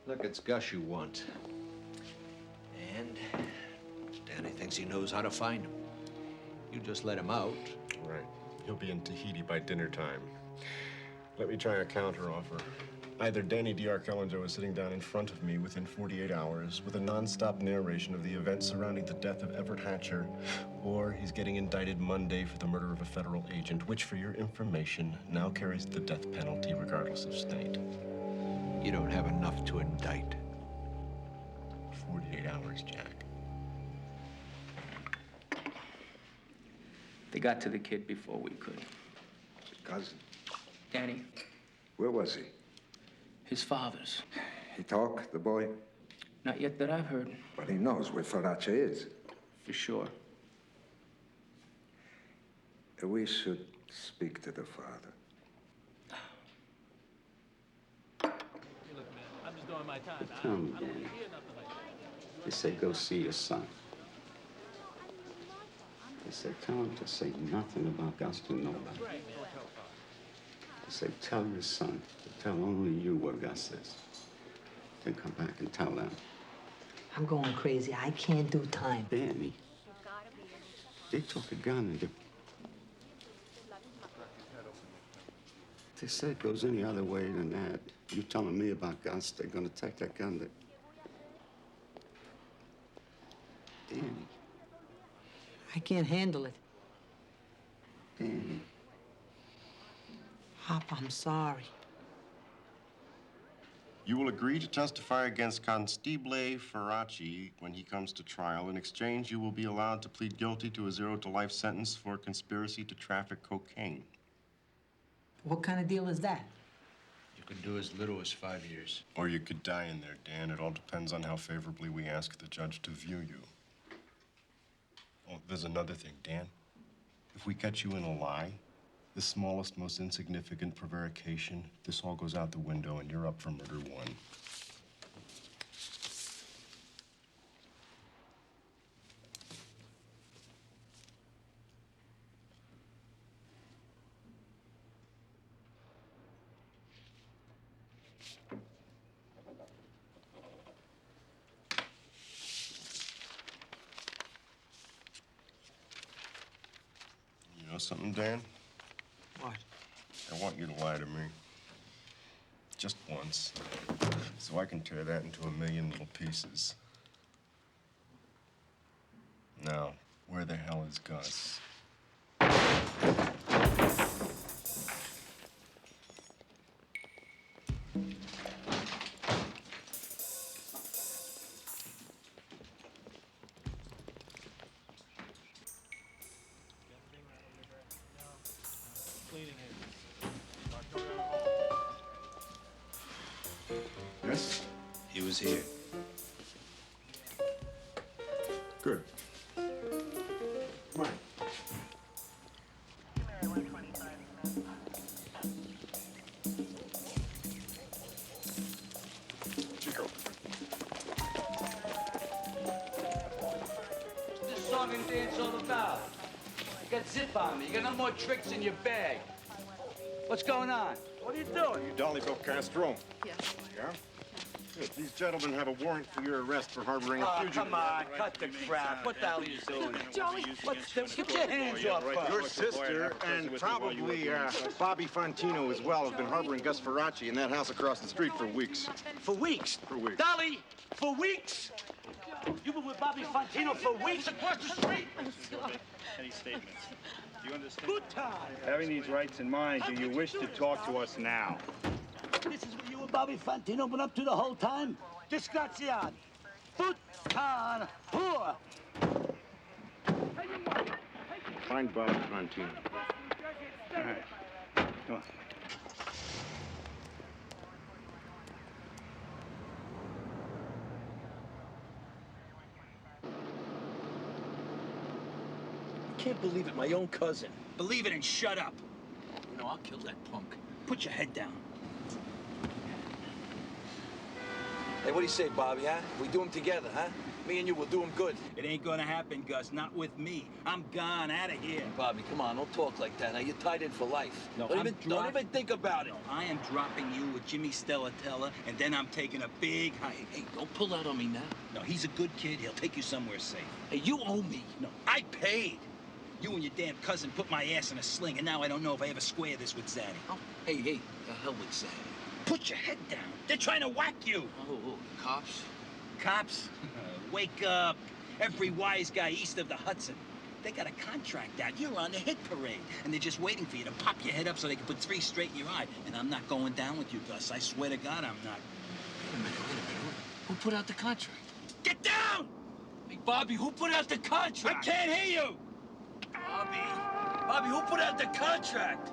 S23: Look, it's Gus you want. And Danny thinks he knows how to find him. You just let him out.
S15: Right. He'll be in Tahiti by dinner time. Let me try a counteroffer. Either Danny D. Archellinger is sitting down in front of me within 48 hours with a non-stop narration of the events surrounding the death of Everett Hatcher, or he's getting indicted Monday for the murder of a federal agent, which, for your information, now carries the death penalty regardless of state.
S23: You don't have enough to indict.
S15: 48 hours, Jack.
S14: They got to the kid before we could.
S6: Cousin.
S14: Danny,
S6: Where was he?
S14: his father's.
S6: He talk, the boy?
S14: Not yet that I've heard.
S6: But he knows where Farace is.
S14: For sure.
S6: We should speak to the father.
S16: I'm just doing my time.
S24: Tell him, Danny. They said go see your son. They said tell him to say nothing about Gus to nobody. They said tell your son to tell only you where Gus is. Then come back and tell them.
S4: I'm going crazy. I can't do time.
S24: Danny, they took a gun and they... If they say it goes any other way than that, you telling me about Gus, they're gonna take that gun to... Danny.
S4: I can't handle it.
S24: Danny.
S4: Pop, I'm sorry.
S15: You will agree to testify against Costabile Farace when he comes to trial. In exchange, you will be allowed to plead guilty to a 0 to life sentence for conspiracy to traffic cocaine.
S4: What kind of deal is that?
S23: You could do as little as 5 years.
S15: Or you could die in there, Dan. It all depends on how favorably we ask the judge to view you. Oh, there's another thing, Dan. If we catch you in a lie, the smallest, most insignificant prevarication, this all goes out the window and you're up for murder 1. You know something, Dan?
S4: What?
S15: I want you to lie to me. Just once. So I can tear that into a million little pieces. Now, where the hell is Gus?
S23: Yes? He was here.
S15: Good. Come on. Chico.
S2: This song and dance all about? You got zip on me. You got no more tricks in your bag. What's going on? What are you doing?
S15: You Dolly Bill Castro.
S19: Yes.
S15: Yeah? Good. These gentlemen have a warrant for your arrest for harboring a fugitive.
S2: Come on, cut the crap. What the hell are you doing?
S19: Joey!
S2: Get your hands off her.
S15: Your sister and probably Bobby Fontino as well have been harboring Gus Farace in that house across the street for weeks.
S2: For weeks?
S15: For weeks.
S2: Dolly, for weeks? You've been with Bobby Fontino for weeks across the street?
S16: Any statements? Do you understand?
S2: Good time.
S16: Having these rights in mind, do you wish to talk to us now?
S2: This is what you and Bobby Fontino been up to the whole time? Disgraziati. Puttana. Poor.
S15: Find Bobby Fontino.
S16: All right. Come on.
S2: I can't believe it, my own cousin. Believe it and shut up. You know, I'll kill that punk. Put your head down. Hey, what do you say, Bobby, huh? We do them together, huh? Me and you will do them good.
S7: It ain't gonna happen, Gus. Not with me. I'm gone out of here.
S2: Bobby, come on, don't talk like that. Now, you're tied in for life.
S7: No,
S2: don't even think about it.
S7: No, I am dropping you with Jimmy Stellatella, and then I'm taking a big hike.
S2: Hey, don't pull out on me now.
S7: No, he's a good kid. He'll take you somewhere safe.
S2: Hey, you owe me.
S7: No, I paid. You and your damn cousin put my ass in a sling, and now I don't know if I ever square this with Zaddy.
S2: Oh, hey, the hell with Zaddy.
S7: Put your head down. They're trying to whack you.
S2: Oh, cops?
S7: Cops? Wake up. Every wise guy east of the Hudson. They got a contract out. You're on the hit parade. And they're just waiting for you to pop your head up so they can put 3 straight in your eye. And I'm not going down with you, Gus. I swear to God, I'm not.
S2: Wait a minute. Who put out the contract?
S7: Get down!
S2: Hey, Bobby, who put out the contract?
S7: I can't hear you!
S2: Bobby, who put out the contract?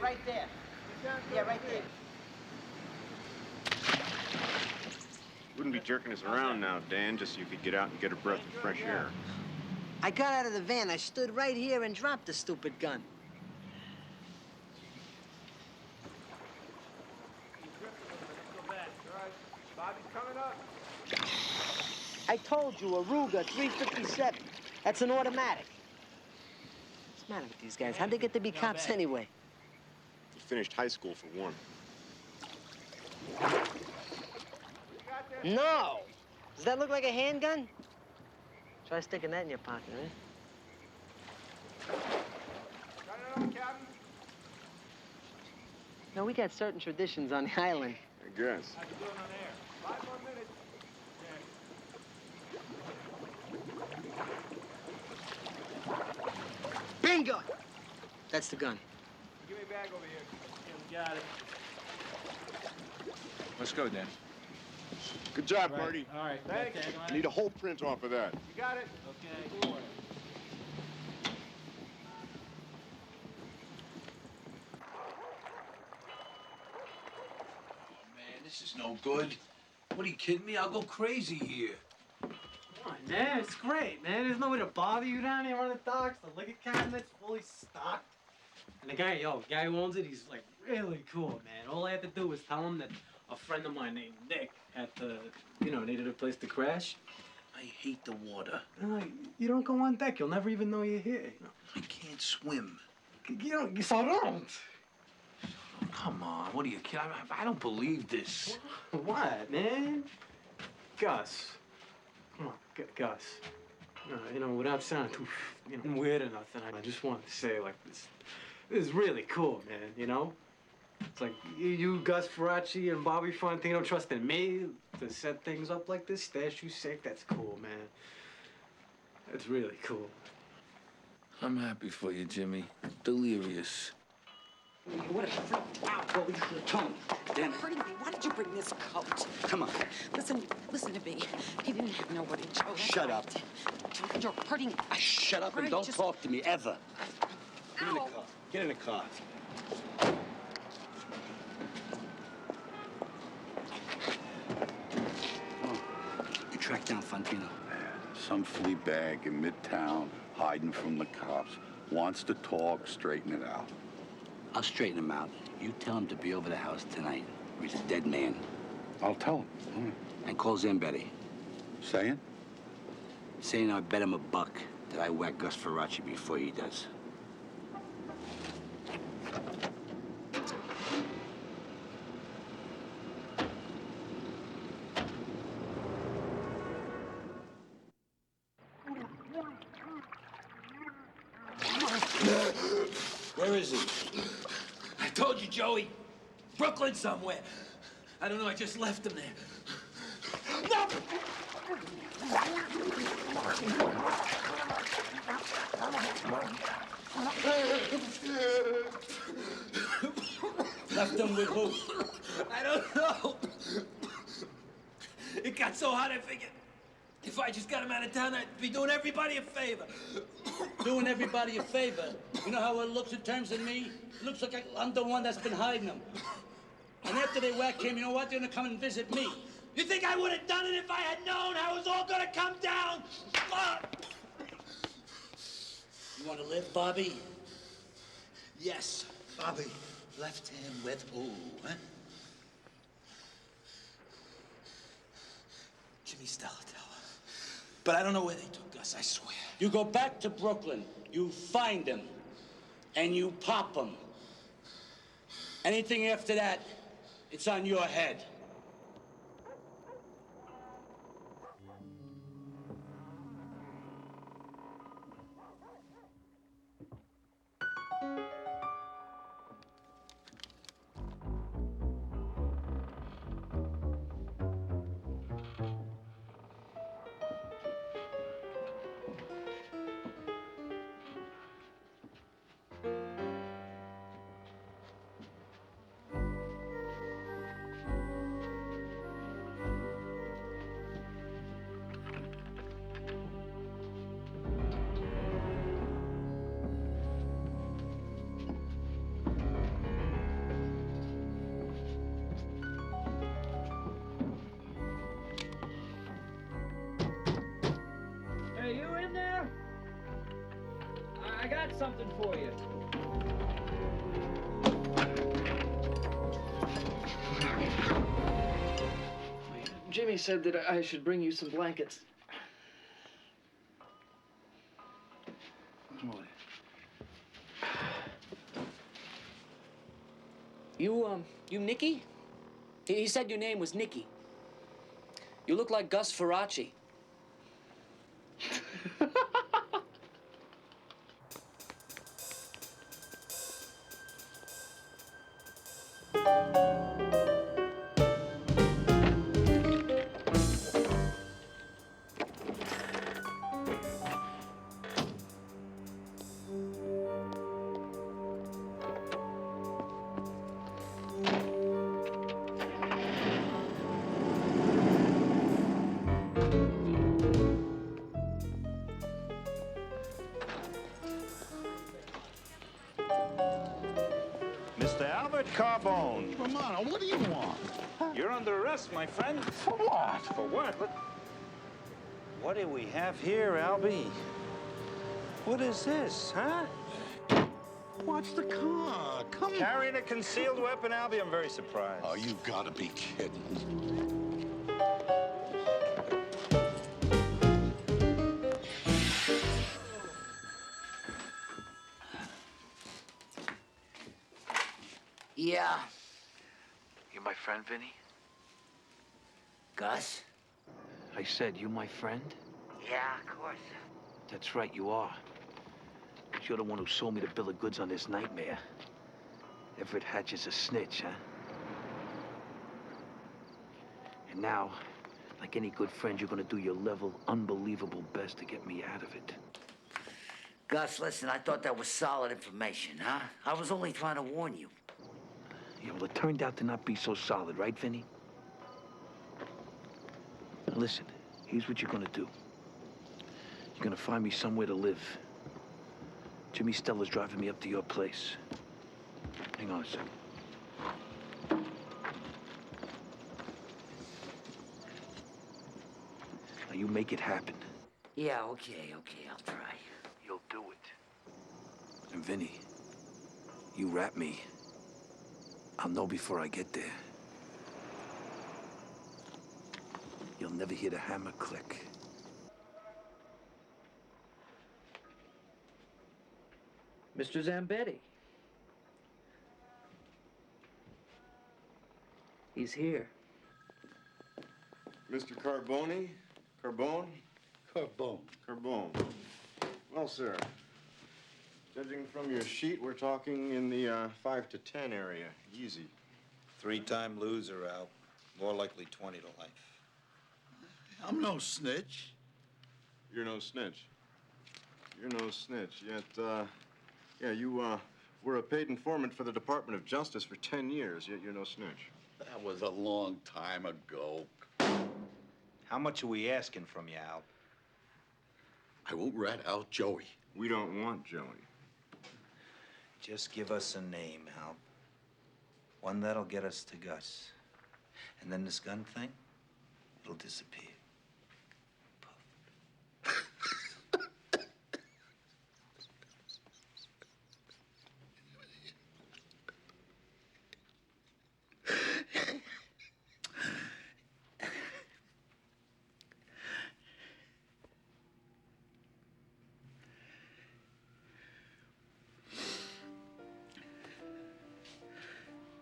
S4: Right there. Yeah, right there.
S15: Wouldn't be jerking us around now, Dan, just so you could get out and get a breath of fresh air.
S4: I got out of the van. I stood right here and dropped the stupid gun. I told you, a Ruger 357. That's an automatic. What's the matter with these guys? How'd they get to be cops anyway?
S15: You finished high school for one.
S4: No! Does that look like a handgun? Try sticking that in your pocket, eh? No, we got certain traditions on the island.
S15: I guess.
S4: Bingo! That's the gun.
S21: Give me a bag over here. Yeah, we got it.
S15: Let's go, Dan. Good job, Marty.
S21: All right. Thanks.
S15: I need a whole print off of that.
S21: You got it? Okay.
S1: Man, this is no good. What, are you kidding me? I'll go crazy here.
S5: Come on, man. It's great, man. There's nobody to bother you down here on the docks. The liquor cabinet's fully stocked. And the guy who owns it, he's like really cool, man. All I had to do was tell him that a friend of mine named Nick needed a place to crash.
S1: I hate the water.
S5: And like, you don't go on deck, you'll never even know you're here.
S1: I can't swim.
S5: So don't.
S1: Come on, what are you kidding? I don't believe this.
S5: What, man? Gus. Come on, Gus. Without sounding too, weird or nothing, I just wanted to say, like, this is really cool, man, It's like you, Gus Farace, and Bobby Fontino trusting me to set things up like this, stash you safe. That's cool, man. That's really cool.
S1: I'm happy for you, Jimmy. Delirious.
S2: You would have freaked out what we should have told me. Damn it.
S19: Pretty Bee, why did you bring this coat?
S2: Come on.
S19: Listen to me. He didn't have nobody, Joe. That's
S2: Shut up.
S19: right. You're hurting.
S2: Shut up and
S19: Right,
S2: don't
S19: just-
S2: talk to me ever. Get in the
S19: Ow.
S2: car. Get in the car. Oh, you tracked down Fontino.
S8: Some flea bag in Midtown, hiding from the cops, wants to talk, straighten it out.
S2: I'll straighten him out. You tell him to be over the house tonight, or he's a dead man.
S8: I'll tell him. All right.
S2: And call Zambetti.
S8: Saying?
S2: Saying I bet him $1 that I whack Gus Farace before he does.
S7: Where is he? I told you, Joey. Brooklyn somewhere. I don't know, I just left him there. No! Left him with who? I don't know. It got so hot, I figured if I just got him out of town, I'd be doing everybody a favor.
S2: Doing everybody a favor. You know how it looks in terms of me? It looks like I'm the one that's been hiding them. And after they whack him, you know what? They're gonna come and visit me. You think I would have done it if I had known how it was all gonna come down? You wanna live, Bobby? Yes, Bobby. Left him with who, huh? Jimmy Stellatello. But I don't know where they took us, I swear. You go back to Brooklyn, you find him, and you pop him. Anything after that, it's on your head.
S14: Hey, you in there? I got something for you. Jimmy said that I should bring you some blankets.
S17: You Nicky? He said your name was Nicky.
S3: You look like Gus Farace.
S23: Mr. Albert Carbone.
S17: Romano, what do you want?
S23: You're under arrest, my friend.
S17: For what?
S23: For what? What do we have here, Albie? What is this, huh?
S17: Watch the car. Come on.
S23: Carrying a concealed weapon, Albie? I'm very surprised.
S17: Oh, you've got to be kidding.
S18: Yeah.
S1: You my friend, Vinny?
S18: Gus?
S1: I said, you my friend?
S18: Yeah, of course.
S1: That's right, you are. You're the one who sold me the bill of goods on this nightmare. Everett Hatch is a snitch, huh? And now, like any good friend, you're gonna do your level, unbelievable best to get me out of it.
S18: Gus, listen, I thought that was solid information, huh? I was only trying to warn you.
S1: Yeah, well, it turned out to not be so solid, right, Vinny? Now, listen, here's what you're gonna do. You're gonna find me somewhere to live. Jimmy Stella's driving me up to your place. Hang on a second. Now, you make it happen.
S18: Yeah, okay, I'll try.
S1: You'll do it. And Vinny, you rap me. I'll know before I get there. You'll never hear the hammer click.
S3: Mr. Zambetti. He's here.
S15: Mr. Carbone? Carbone?
S17: Carbone.
S15: Carbone. Well, sir, judging from your sheet, we're talking in the 5 to 10 area. Easy.
S23: Three-time loser, Al. More likely 20 to life.
S17: I'm no snitch.
S15: You're no snitch. You're no snitch. Yet, yeah, you were a paid informant for the Department of Justice for 10 years, yet you're no snitch.
S17: That was a long time ago.
S23: How much are we asking from you, Al?
S17: I won't rat out Joey.
S15: We don't want Joey.
S23: Just give us a name, Al. One that'll get us to Gus. And then this gun thing, it'll disappear.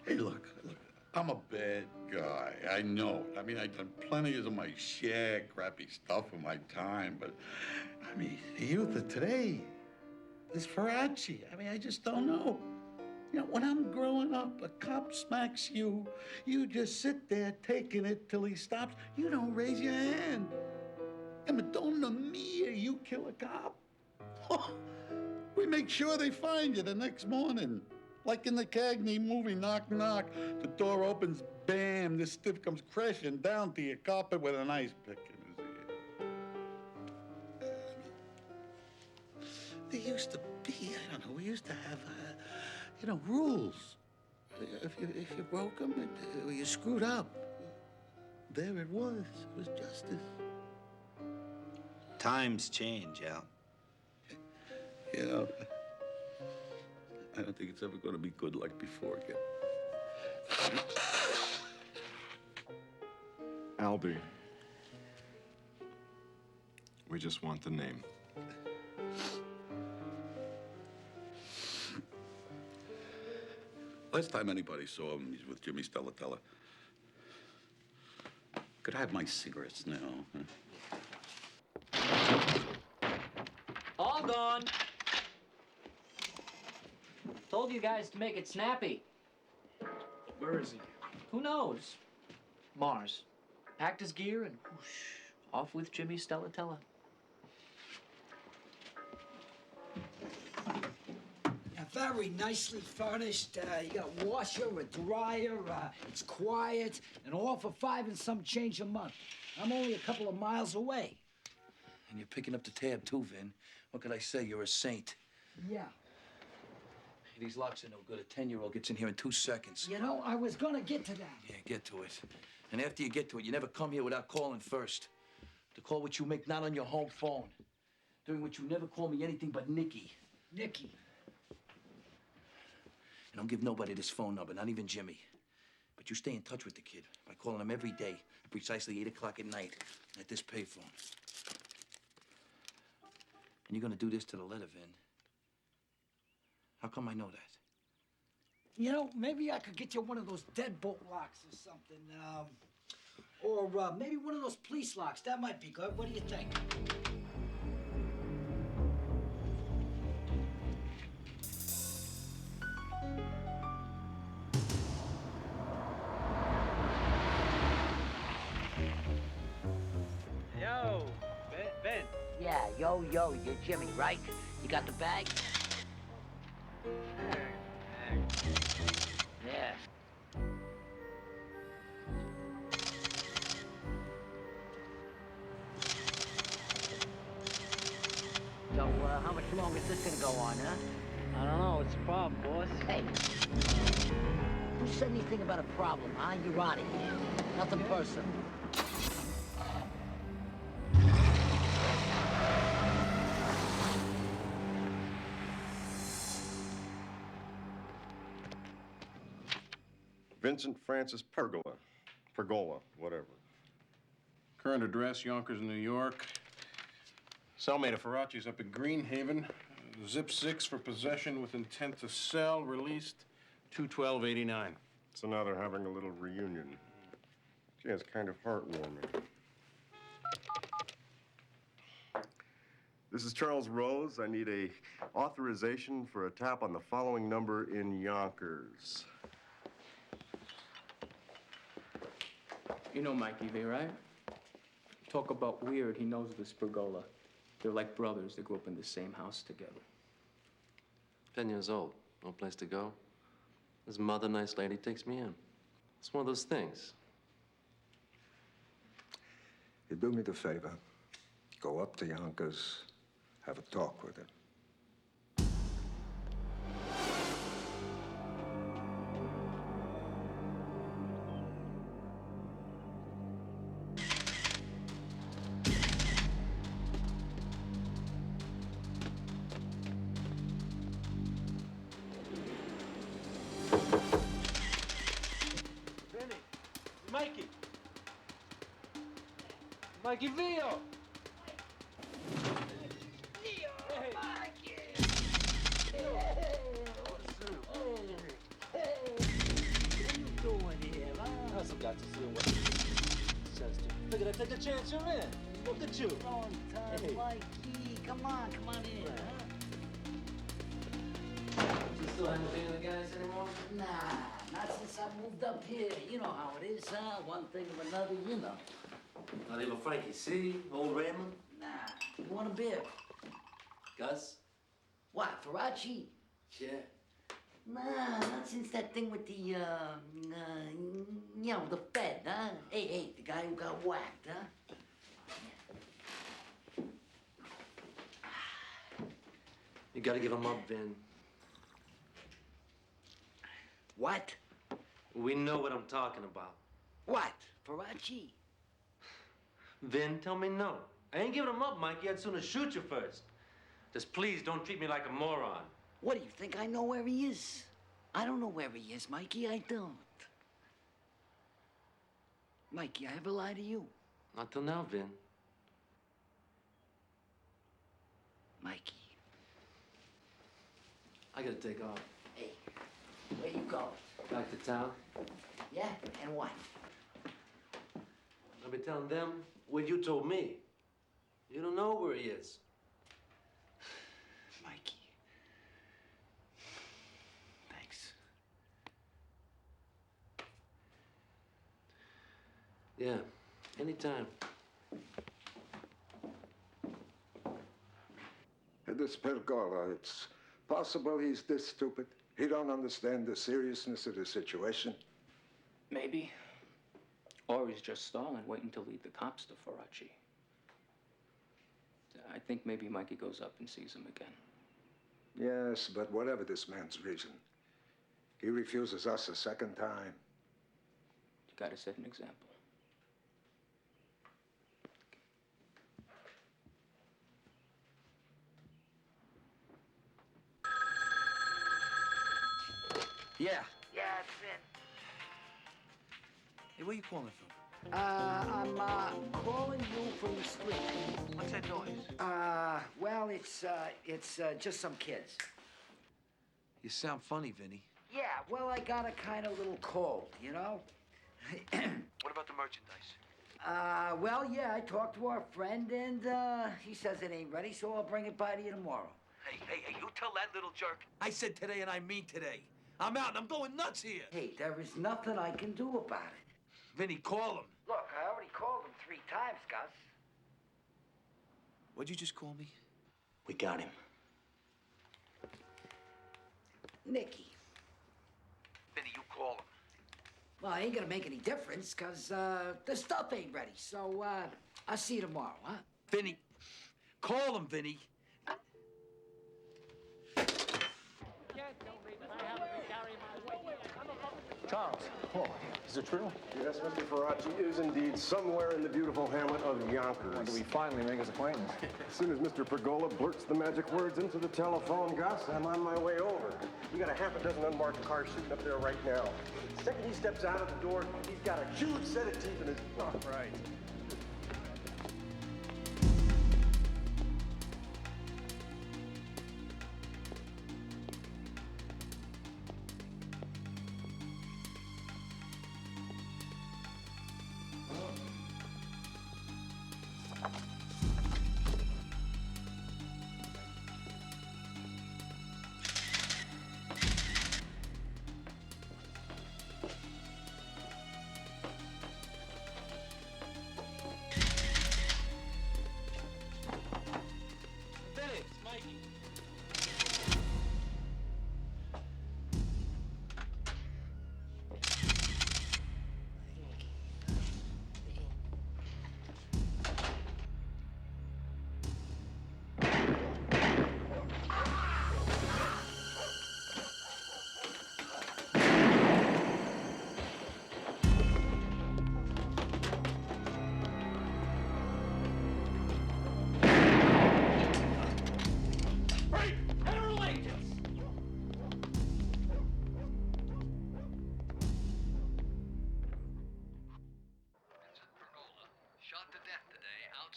S17: Hey, look, I'm a bad guy. I know it. I mean, I've done plenty of my share, crappy stuff in my time, but, I mean, the youth of today, this Farace, I mean, I just don't know. You know, when I'm growing up, a cop smacks you, you just sit there taking it till he stops. You don't raise your hand. I mean, don't me, you kill a cop. We make sure they find you the next morning. Like in the Cagney movie, Knock Knock. The door opens, bam, this stiff comes crashing down to your carpet with an ice pick in his ear. There used to be, I don't know, we used to have, you know, rules. If you broke them, you screwed up. There it was justice.
S23: Times change, Al.
S17: You know, I don't think it's ever going to be good like before again.
S15: Albie, we just want the name.
S17: Last time anybody saw him, he's with Jimmy Stella. Could I have my cigarettes now?
S14: All gone. Told you guys to make it snappy.
S11: Where is he?
S14: Who knows? Mars. Packed his gear and whoosh, off with Jimmy Stellatella.
S12: Very nicely furnished. You got a washer, a dryer. It's quiet, and all for $5 and some change a month. I'm only a couple of miles away.
S1: And you're picking up the tab, too, Vin. What could I say? You're a saint.
S12: Yeah.
S1: These locks are no good. A 10-year-old gets in here in 2 seconds.
S12: You know, I was gonna get to that.
S1: Yeah, get to it. And after you get to it, you never come here without calling first. The call which you make not on your home phone. During which you never call me anything but Nicky.
S12: Nicky.
S1: And don't give nobody this phone number, not even Jimmy. But you stay in touch with the kid by calling him every day at precisely 8 o'clock at night at this payphone. And you're gonna do this to the letter, Vin. How come I know that?
S12: You know, maybe I could get you one of those deadbolt locks or something. Or maybe one of those police locks. That might be good. What do you think?
S4: Yo, Ben.
S18: Yeah, yo, you're Jimmy, right? You got the bag? Yeah. So, how much longer is this gonna go on, huh?
S4: I don't know. What's the problem, boss?
S18: Hey, who said anything about a problem, huh? You're out of here. Nothing personal.
S15: Vincent Francis Pergola, whatever.
S11: Current address, Yonkers, New York. Cellmate of Farace's up at Greenhaven. Zip 6 for possession with intent to sell. Released 2/12/89.
S15: So now they're having a little reunion. Gee, it's kind of heartwarming. This is Charles Rose. I need a authorization for a tap on the following number in Yonkers.
S3: You know Mikey V, right? Talk about weird, he knows this Pergola. They're like brothers. They grew up in the same house together.
S13: 10 years old, no place to go. His mother, nice lady, takes me in. It's one of those things.
S6: You do me the favor. Go up to Yonkers, have a talk with him.
S4: Mikey Vio!
S7: Some got to see what it says to. Look at that, take a chance, you're in. Look at you.
S18: Long time,
S7: Hey.
S18: Mikey. Come on in, huh?
S13: You still haven't been the guys anymore?
S18: Nah, not since I moved up here. You know how it is, huh? One thing or another, you know.
S13: Not even Frankie C, old Raymond?
S18: Nah, you want a beer?
S13: Gus?
S18: What, Farace?
S13: Yeah.
S18: Nah, not since that thing with the, you know, the Fed, huh? Hey, the guy who got whacked, huh?
S13: You gotta give him up, Vin.
S18: What?
S13: We know what I'm talking about.
S18: What, Farace?
S13: Vin, tell me no. I ain't giving him up, Mikey. I'd sooner shoot you first. Just please don't treat me like a moron.
S18: What, do you think I know where he is? I don't know where he is, Mikey. I don't. Mikey, I ever lie to you?
S13: Not till now, Vin.
S18: Mikey.
S13: I gotta take off.
S18: Hey, where you going?
S13: Back to town.
S18: Yeah, and what?
S13: I'll be telling them what you told me. You don't know where he is.
S1: Mikey. Thanks.
S13: Yeah, anytime.
S6: This Pergola, it's possible he's this stupid. He don't understand the seriousness of the situation.
S3: Maybe. Or he's just stalling, waiting to lead the cops to Farace. I think maybe Mikey goes up and sees him again.
S6: Yes, but whatever this man's reason, he refuses us a second time.
S3: You gotta set an example.
S1: Yeah.
S4: Yeah, it's Vin.
S1: Hey, where you calling from?
S12: I'm calling you from the street.
S1: What's that noise?
S12: Well, it's just some kids.
S1: You sound funny, Vinny.
S12: Yeah, well, I got a kind of little cold, you know?
S1: What about the merchandise?
S12: Well, yeah, I talked to our friend, and he says it ain't ready, so I'll bring it by to you tomorrow.
S1: Hey, you tell that little jerk. I said today and I mean today. I'm out and I'm going nuts here.
S12: Hey, there is nothing I can do about it.
S1: Vinny, call him.
S12: Look, I already called him 3 times, Gus.
S1: What'd you just call me?
S2: We got him.
S12: Nicky.
S1: Vinny, you call him.
S12: Well, it ain't gonna make any difference, because the stuff ain't ready. So, I'll see you tomorrow, huh?
S1: Vinny, call him, Vinny.
S15: Charles. Oh, is it true? Yes, Mr. Farace is indeed somewhere in the beautiful hamlet of Yonkers. When do we finally make his acquaintance? As soon as Mr. Pergola blurts the magic words into the telephone, Gus, I'm on my way over. We got a half a dozen unmarked cars sitting up there right now. The second he steps out of the door, he's got a huge set of teeth in his... Oh, right.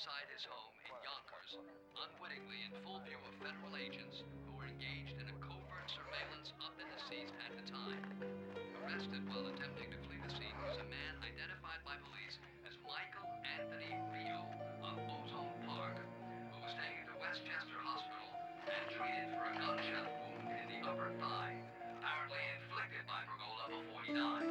S9: outside his home in Yonkers, unwittingly in full view of federal agents who were engaged in a covert surveillance of the deceased at the time. Arrested while attempting to flee the scene was a man identified by police as Michael Anthony Rio of Ozone Park, who was taken to Westchester Hospital and treated for a gunshot wound in the upper thigh, apparently inflicted by Pergola before he died.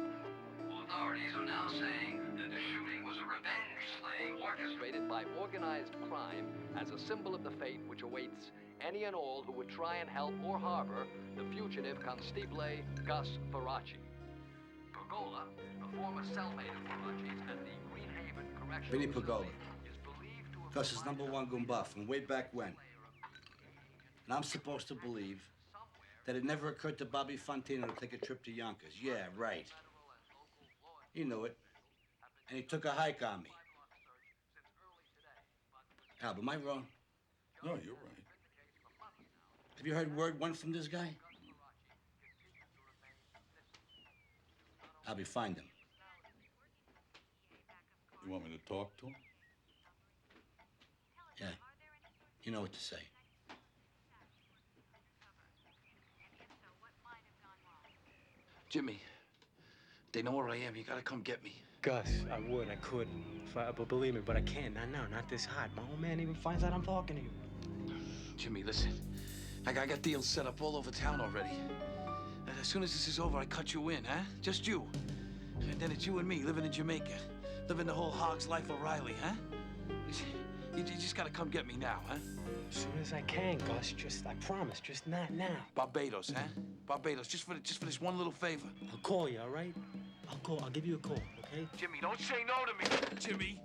S9: Authorities are now saying that the shooting was a revenge slaying orchestrated by organized crime as a symbol of the fate which awaits any and all who would try and help or harbor the fugitive Costabile Gus Farace. Pergola, the former cellmate of Farace's at the Greenhaven Correctional
S2: Vinny Pergola.
S9: is believed to have
S2: Gus's #1 goomba from way back when. And I'm supposed to believe that it never occurred to Bobby Fontino to take a trip to Yonkers. Yeah, right. He knew it. And he took a hike on me. Al, am I wrong?
S17: No, you're right.
S2: Have you heard word one from this guy? Albie, find him.
S17: You want me to talk to him?
S2: Yeah. You know what to say.
S1: Jimmy, they know where I am. You gotta come get me.
S5: Gus, I would, I could. But believe me, but I can't. Not now, not this hot. My old man even finds out I'm talking to you.
S1: Jimmy, listen. I got deals set up all over town already. And as soon as this is over, I cut you in, huh? Just you. And then it's you and me living in Jamaica. Living the whole hog's life O'Reilly, huh? You just gotta come get me now, huh?
S5: As soon as I can, Gus. I promise, just not now.
S1: Barbados, huh? Barbados, just for this one little favor.
S5: I'll call you, all right? I'll give you a call, okay?
S1: Jimmy, don't say no to me. Jimmy.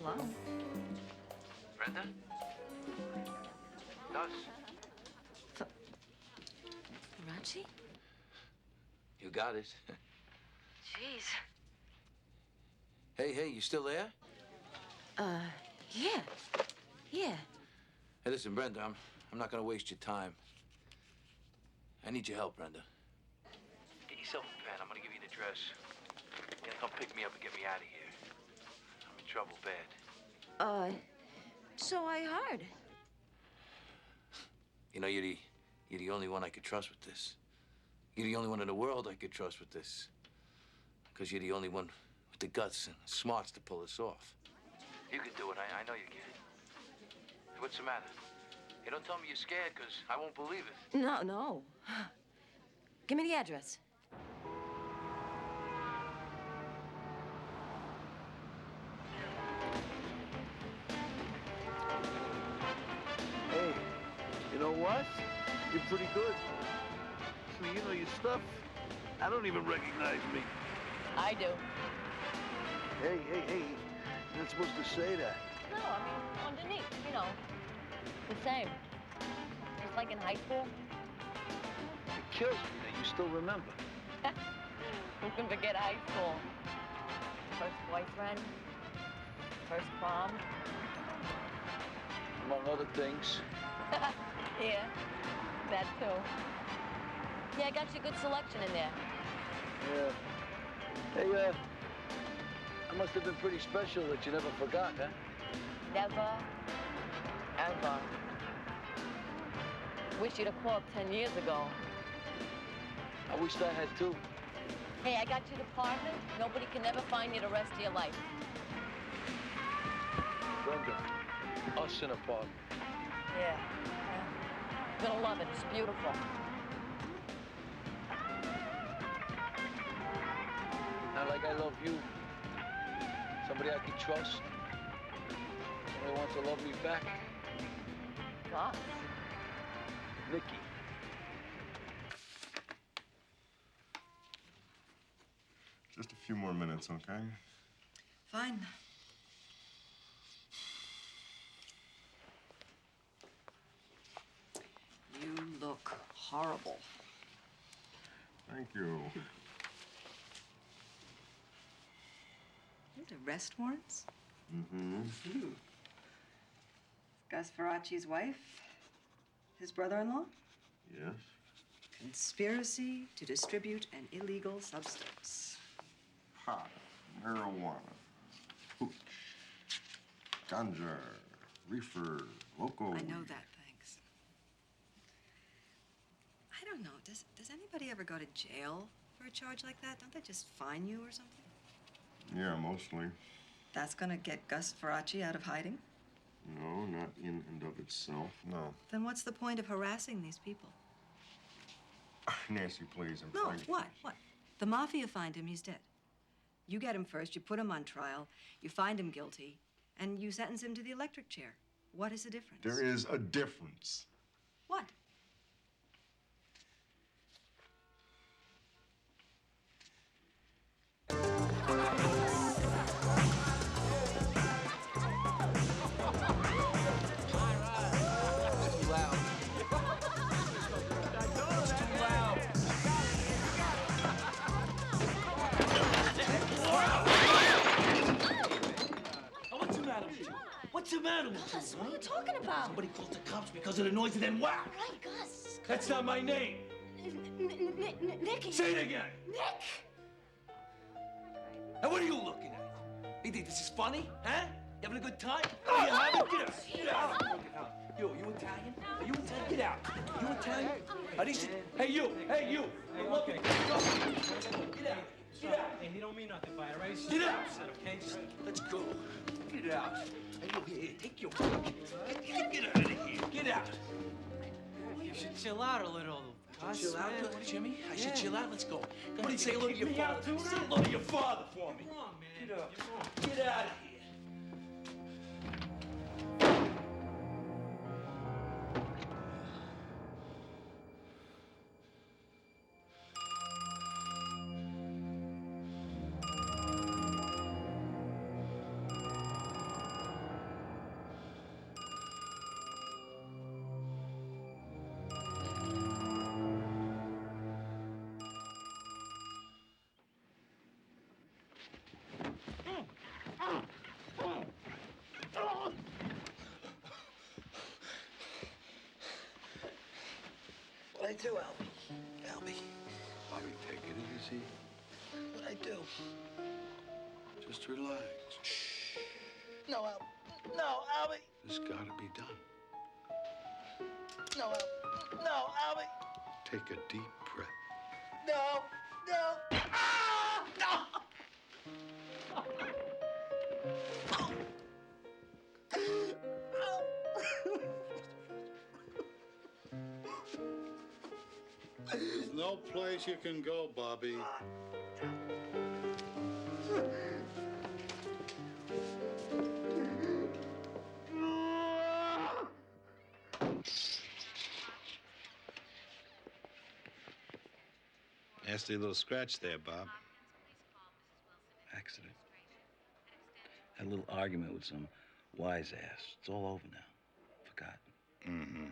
S19: Hello?
S1: Brenda? Gus?
S19: Farace?
S1: You got it.
S19: Jeez.
S1: Hey, you still there?
S19: Yeah. Yeah.
S1: Hey, listen, Brenda, I'm not gonna waste your time. I need your help, Brenda. Get yourself a pen. I'm gonna give you the address. You're gonna come pick me up and get me out of here. I'm in trouble bad.
S19: So I heard.
S1: You know, you're the only one I could trust with this. You're the only one in the world I could trust with this. Because you're the only one with the guts and smarts to pull this off. You can do it. I know you can. Hey, what's the matter? You don't tell me you're scared, because I won't believe it.
S19: No. Give me the address.
S10: Hey, you know what? You're pretty good. So you know your stuff. I don't even recognize me.
S19: I do.
S10: Hey, you're not supposed to say that.
S19: No, I mean, underneath, you know, the same. Just like in high school.
S10: It kills me that you still remember.
S19: Who can forget high school? First boyfriend, first prom.
S10: Among other things.
S19: Yeah, that too. Yeah, I got you a good selection in there.
S10: Yeah. Hey, I must have been pretty special that you never forgot, huh?
S19: Never, ever. Wish you'd have called 10 years ago.
S10: I wish I had too.
S19: Hey, I got you an apartment. Nobody can ever find you the rest of your life.
S10: Brenda, us in a park.
S19: Yeah. You're gonna love it. It's beautiful.
S10: Not like I love you. Somebody I can trust. Somebody wants to love me back.
S19: God.
S10: Nikki.
S15: Just a few more minutes, okay?
S20: Fine. You look horrible.
S15: Thank you.
S20: Arrest warrants?
S15: Mm-hmm.
S20: Gus Farace's wife? His brother-in-law?
S15: Yes.
S20: Conspiracy to distribute an illegal substance.
S15: Pot, marijuana, hooch, ganja, reefer, loco.
S20: I know that, thanks. I don't know. Does anybody ever go to jail for a charge like that? Don't they just fine you or something?
S15: Yeah, mostly.
S20: That's gonna get Gus Farace out of hiding?
S15: No, not in and of itself, no.
S20: Then what's the point of harassing these people?
S15: Nancy, please, I'm
S20: No,
S15: trying to...
S20: what? The mafia find him, he's dead. You get him first, you put him on trial, you find him guilty, and you sentence him to the electric chair. What is the difference?
S15: There is a difference.
S20: What?
S2: What's the matter? matter with
S19: Gus,
S2: you,
S19: what
S2: huh?
S19: are you talking about?
S2: Somebody called the cops because of the noise of them whack.
S19: All right, Gus.
S2: That's not my name.
S19: Nicky.
S2: Say it again.
S19: Nick!
S2: And what are you looking at? You think this is funny, huh? You having a good time? Oh, you having? Get out. Get out. You Italian? Are you Italian? Get out. You Italian? Are these... Hey, you. Hey, you.
S5: Okay.
S2: Get out. Get out.
S5: Hey, he don't mean nothing by it, right?
S2: Get out.
S5: Okay, just...
S2: Let's go. Get out. Hey, you here. Take your... Get out of here. Get out.
S5: You should chill out a little.
S2: Chill out, Jimmy? I should
S5: Yeah.
S2: chill out? Let's go. What do you say hello to your father? Say hello to your father for me.
S5: Come on, man.
S2: Get up. Get out of here. What'd I do, Albie?
S17: Bobby, take it easy.
S2: What'd I do?
S17: Just relax.
S2: No, Albie. No, Albie.
S17: This gotta be done.
S2: No, Albie. No, Albie.
S17: Take a deep breath.
S2: No. No. Ah! No.
S17: There's no place you can go, Bobby.
S16: Nasty little scratch there, Bob. Accident. Had a little argument with some wise ass. It's all over now. Forgotten.
S15: Mm-hmm.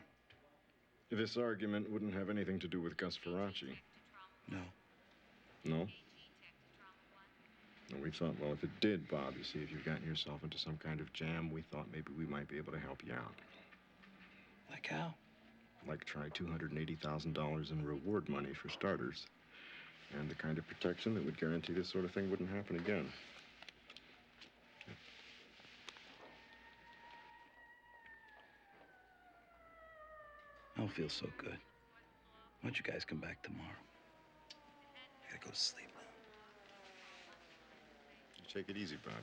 S15: This argument wouldn't have anything to do with Gus Farace.
S16: No.
S15: No? And we thought, well, if it did, Bob, you see, if you've gotten yourself into some kind of jam, we thought maybe we might be able to help you out.
S16: Like how?
S15: Like try $280,000 in reward money for starters. And the kind of protection that would guarantee this sort of thing wouldn't happen again.
S16: I don't feel so good. Why don't you guys come back tomorrow? I gotta go to sleep now.
S15: Take it easy, Bob.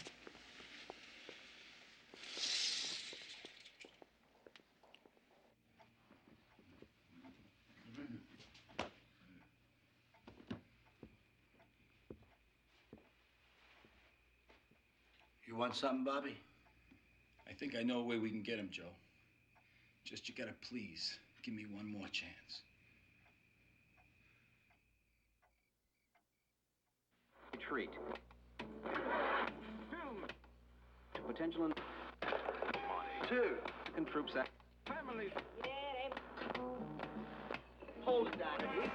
S7: You want something, Bobby? I think I know a way we can get him, Joe. Just you gotta please give me one more chance.
S21: Retreat. To potential and 2 and troops act. Family.
S4: Hold it down, will you?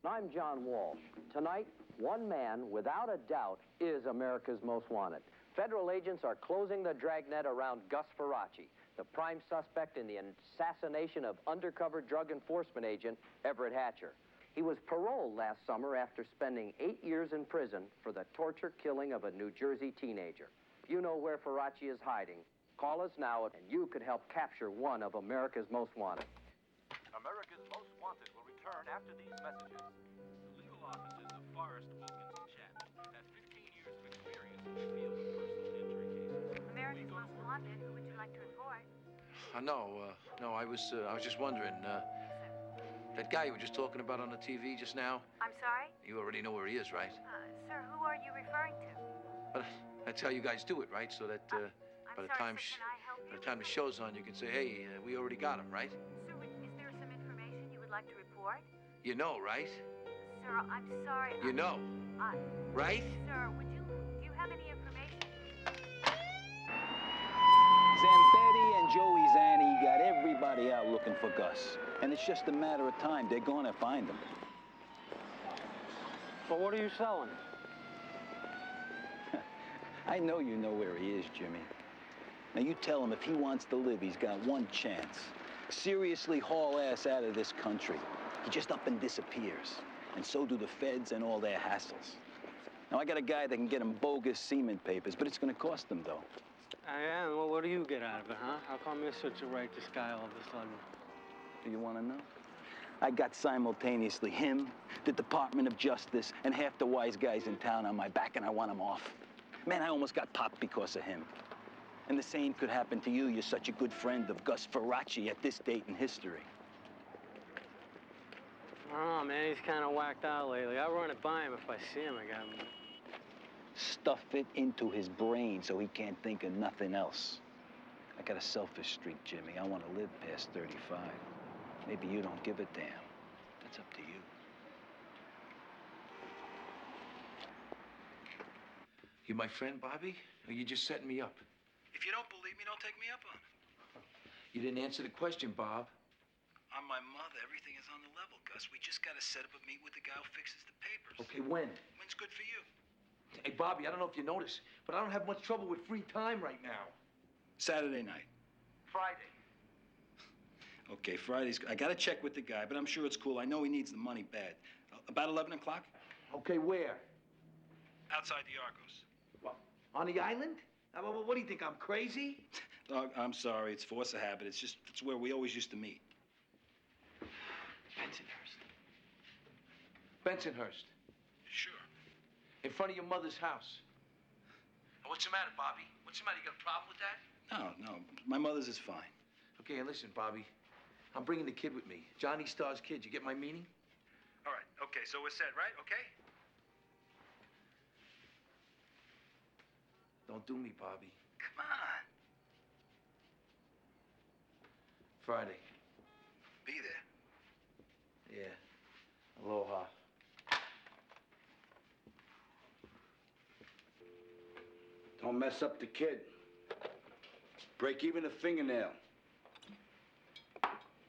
S22: I'm John Walsh. Tonight, one man, without a doubt, is America's most wanted. Federal agents are closing the dragnet around Gus Farace, the prime suspect in the assassination of undercover drug enforcement agent Everett Hatcher. He was paroled last summer after spending 8 years in prison for the torture killing of a New Jersey teenager. If you know where Farace is hiding, call us now and you could help capture one of America's most wanted.
S24: America's Most Wanted will return after these messages. The legal offices of Forrest, Wilkins, and Chapman have 15 years of experience in the field of personal injury cases.
S25: America's Most Wanted, who would you like to report?
S1: No, I was just wondering, that guy you were just talking about on the TV just now,
S25: I'm sorry?
S1: you already know where he is, right?
S25: Sir, who are you referring to?
S1: But that's how you guys do it, right? So that by the time the show's on, you can say, hey, we already got him, right?
S25: Sir, is there some information you would like to report?
S1: You know, right?
S25: Sir, I'm sorry.
S1: You know, right?
S25: Sir, do you have any information?
S7: Zampetti and Joey Zanni got everybody out looking for Gus. And it's just a matter of time. They're gonna find him.
S22: So what are you selling?
S16: I know you know where he is, Jimmy. Now you tell him if he wants to live, he's got one chance. Seriously haul ass out of this country. He just up and disappears. And so do the feds and all their hassles. Now I got a guy that can get him bogus semen papers, but it's gonna cost him though.
S5: Yeah, well, what do you get out of it, huh? How come you're such a righteous guy all of a sudden?
S16: Do you wanna know? I got simultaneously him, the Department of Justice, and half the wise guys in town on my back, and I want them off. Man, I almost got popped because of him. And the same could happen to you. You're such a good friend of Gus Farace at this date in history.
S5: I don't know, man. He's kind of whacked out lately. I'll run it by him if I see him again.
S16: Stuff it into his brain so he can't think of nothing else. I got a selfish streak, Jimmy. I want to live past 35. Maybe you don't give a damn. That's up to you.
S1: You my friend, Bobby? Or you just setting me up?
S16: If you don't believe me, don't take me up on it.
S1: You didn't answer the question, Bob.
S16: On my mother, everything is on the level, Gus. We just got to set up a meet with the guy who fixes the papers.
S1: Okay, when?
S16: When's good for you?
S1: Hey, Bobby, I don't know if you noticed, but I don't have much trouble with free time right now.
S16: Saturday night.
S1: Friday.
S16: Okay, Friday's. I got to check with the guy, but I'm sure it's cool. I know he needs the money bad. About 11 o'clock?
S1: Okay, where?
S16: Outside the Argos.
S1: What? On the island? What do you think, I'm crazy?
S16: Dog, I'm sorry. It's force of habit. It's where we always used to meet.
S1: Bensonhurst.
S16: Sure.
S1: In front of your mother's house. What's the matter, Bobby? What's the matter? You got a problem with that?
S16: No. My mother's is fine.
S1: Okay, listen, Bobby. I'm bringing the kid with me. Johnny Starr's kid. You get my meaning?
S16: All right. Okay, so we're set, right? Okay?
S1: Don't do me, Bobby.
S16: Come on.
S1: Friday.
S16: Be there.
S1: Yeah. Aloha.
S8: Don't mess up the kid. Break even a fingernail.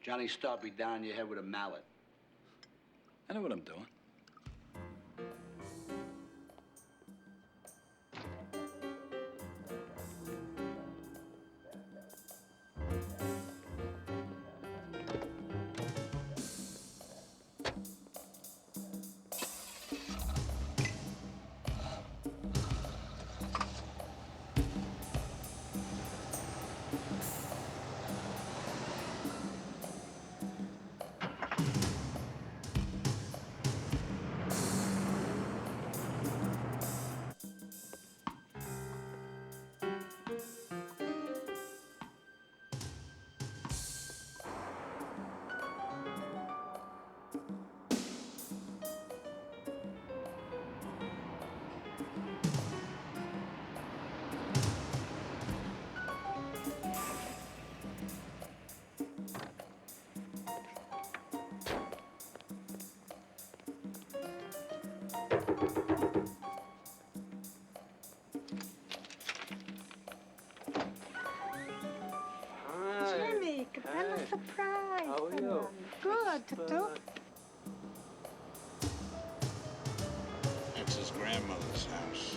S8: Johnny Starr be down your head with a mallet.
S16: I know what I'm doing.
S19: Jimmy, Capella surprise.
S5: How are you?
S19: Good, Tutu.
S17: That's his grandmother's house.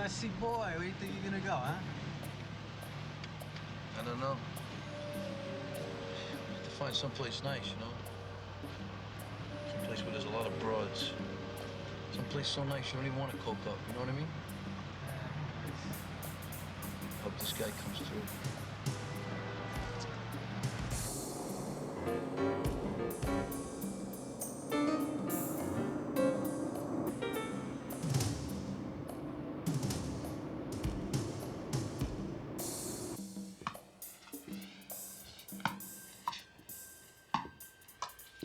S5: Gussie boy, where do you think you're gonna go, huh?
S1: I don't know. I have to find someplace nice, you know? Someplace where there's a lot of broads. Someplace so nice you don't even want to coke up, you know what I mean? Hope this guy comes through.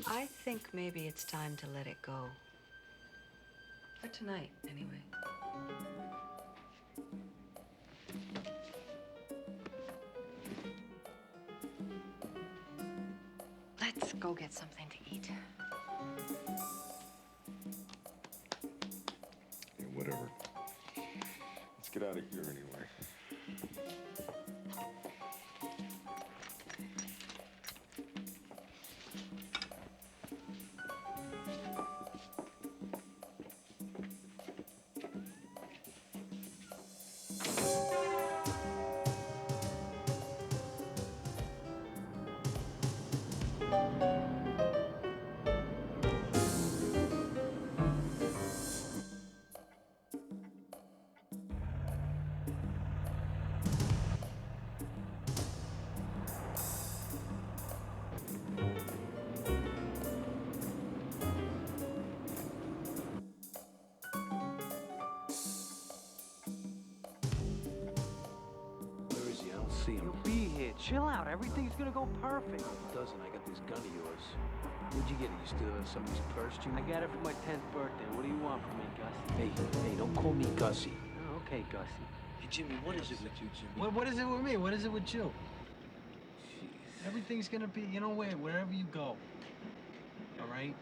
S20: I think maybe it's time to let it go. For tonight, anyway. Let's go get something to eat.
S15: Yeah, whatever. Let's get out of here anyway.
S1: Where is he? I don't see him.
S5: He'll be here. Chill out. Everything's gonna go perfect.
S1: It doesn't. I got this gun of yours. Where'd you get it? You steal it out of somebody's purse, Jimmy?
S5: I got it for my 10th birthday. What do you want from me, Gussie?
S1: Hey, don't call me Gussie.
S5: Oh, okay, Gussie.
S1: Hey, Jimmy, what is it with you, Jimmy?
S5: What is it with me? What is it with you? Everything's gonna be, you know, wherever you go. All right?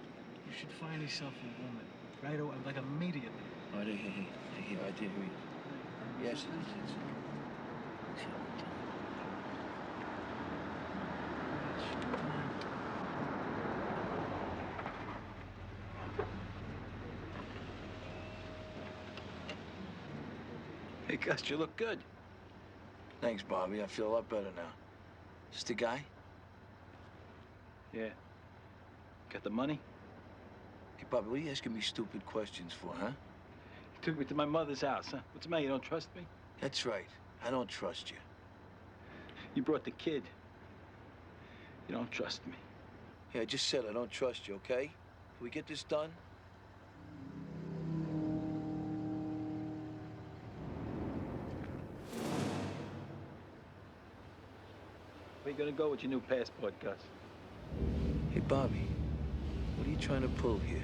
S5: You should find yourself a woman. Right away, like immediately.
S1: Oh, I did hear you. Yes, it's...
S7: Hey, Gus, you look good.
S1: Thanks, Bobby. I feel a lot better now. Is the guy?
S7: Yeah. Got the money?
S1: Hey, Bobby, what are you asking me stupid questions for, huh?
S7: You took me to my mother's house, huh? What's the matter? You don't trust me?
S1: That's right. I don't trust you.
S7: You brought the kid. You don't trust me.
S1: Yeah, I just said I don't trust you, okay? Can we get this done?
S7: Where you gonna go with your new passport, Gus?
S1: Hey, Bobby, what are you trying to pull here?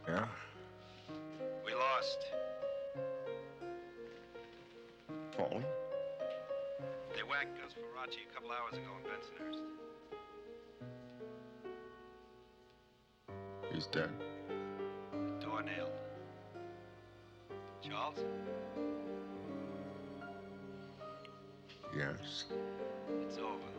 S15: Yeah?
S21: We lost.
S15: Pooley?
S21: They whacked Gus Farace a couple hours ago in Bensonhurst.
S15: He's dead.
S21: Door nailed. Charles?
S15: Yes.
S21: It's over.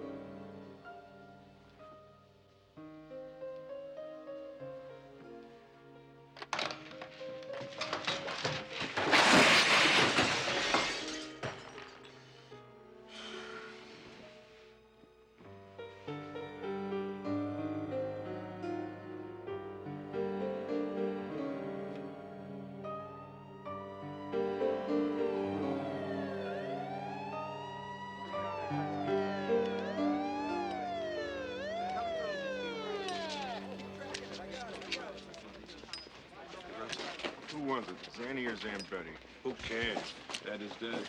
S15: was it, Zanny or Zambetti? Who cares?
S11: That is dead.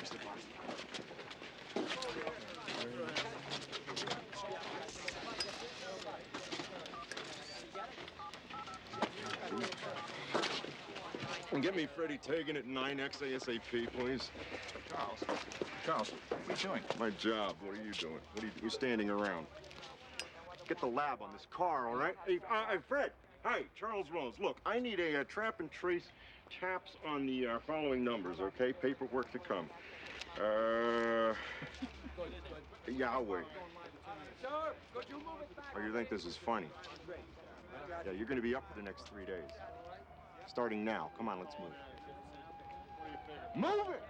S15: And get me Freddie Tagan at 9X ASAP, please.
S11: Charles, what are you doing?
S15: My job. What are you doing? You're standing around. Get the lab on this car, all right? Hey, Fred. Hi, Charles Rose. Look, I need a trap and trace taps on the following numbers, okay? Paperwork to come. Yahweh. Oh, you think this is funny? Yeah, you're going to be up for the next 3 days. Starting now. Come on, let's move. Move it!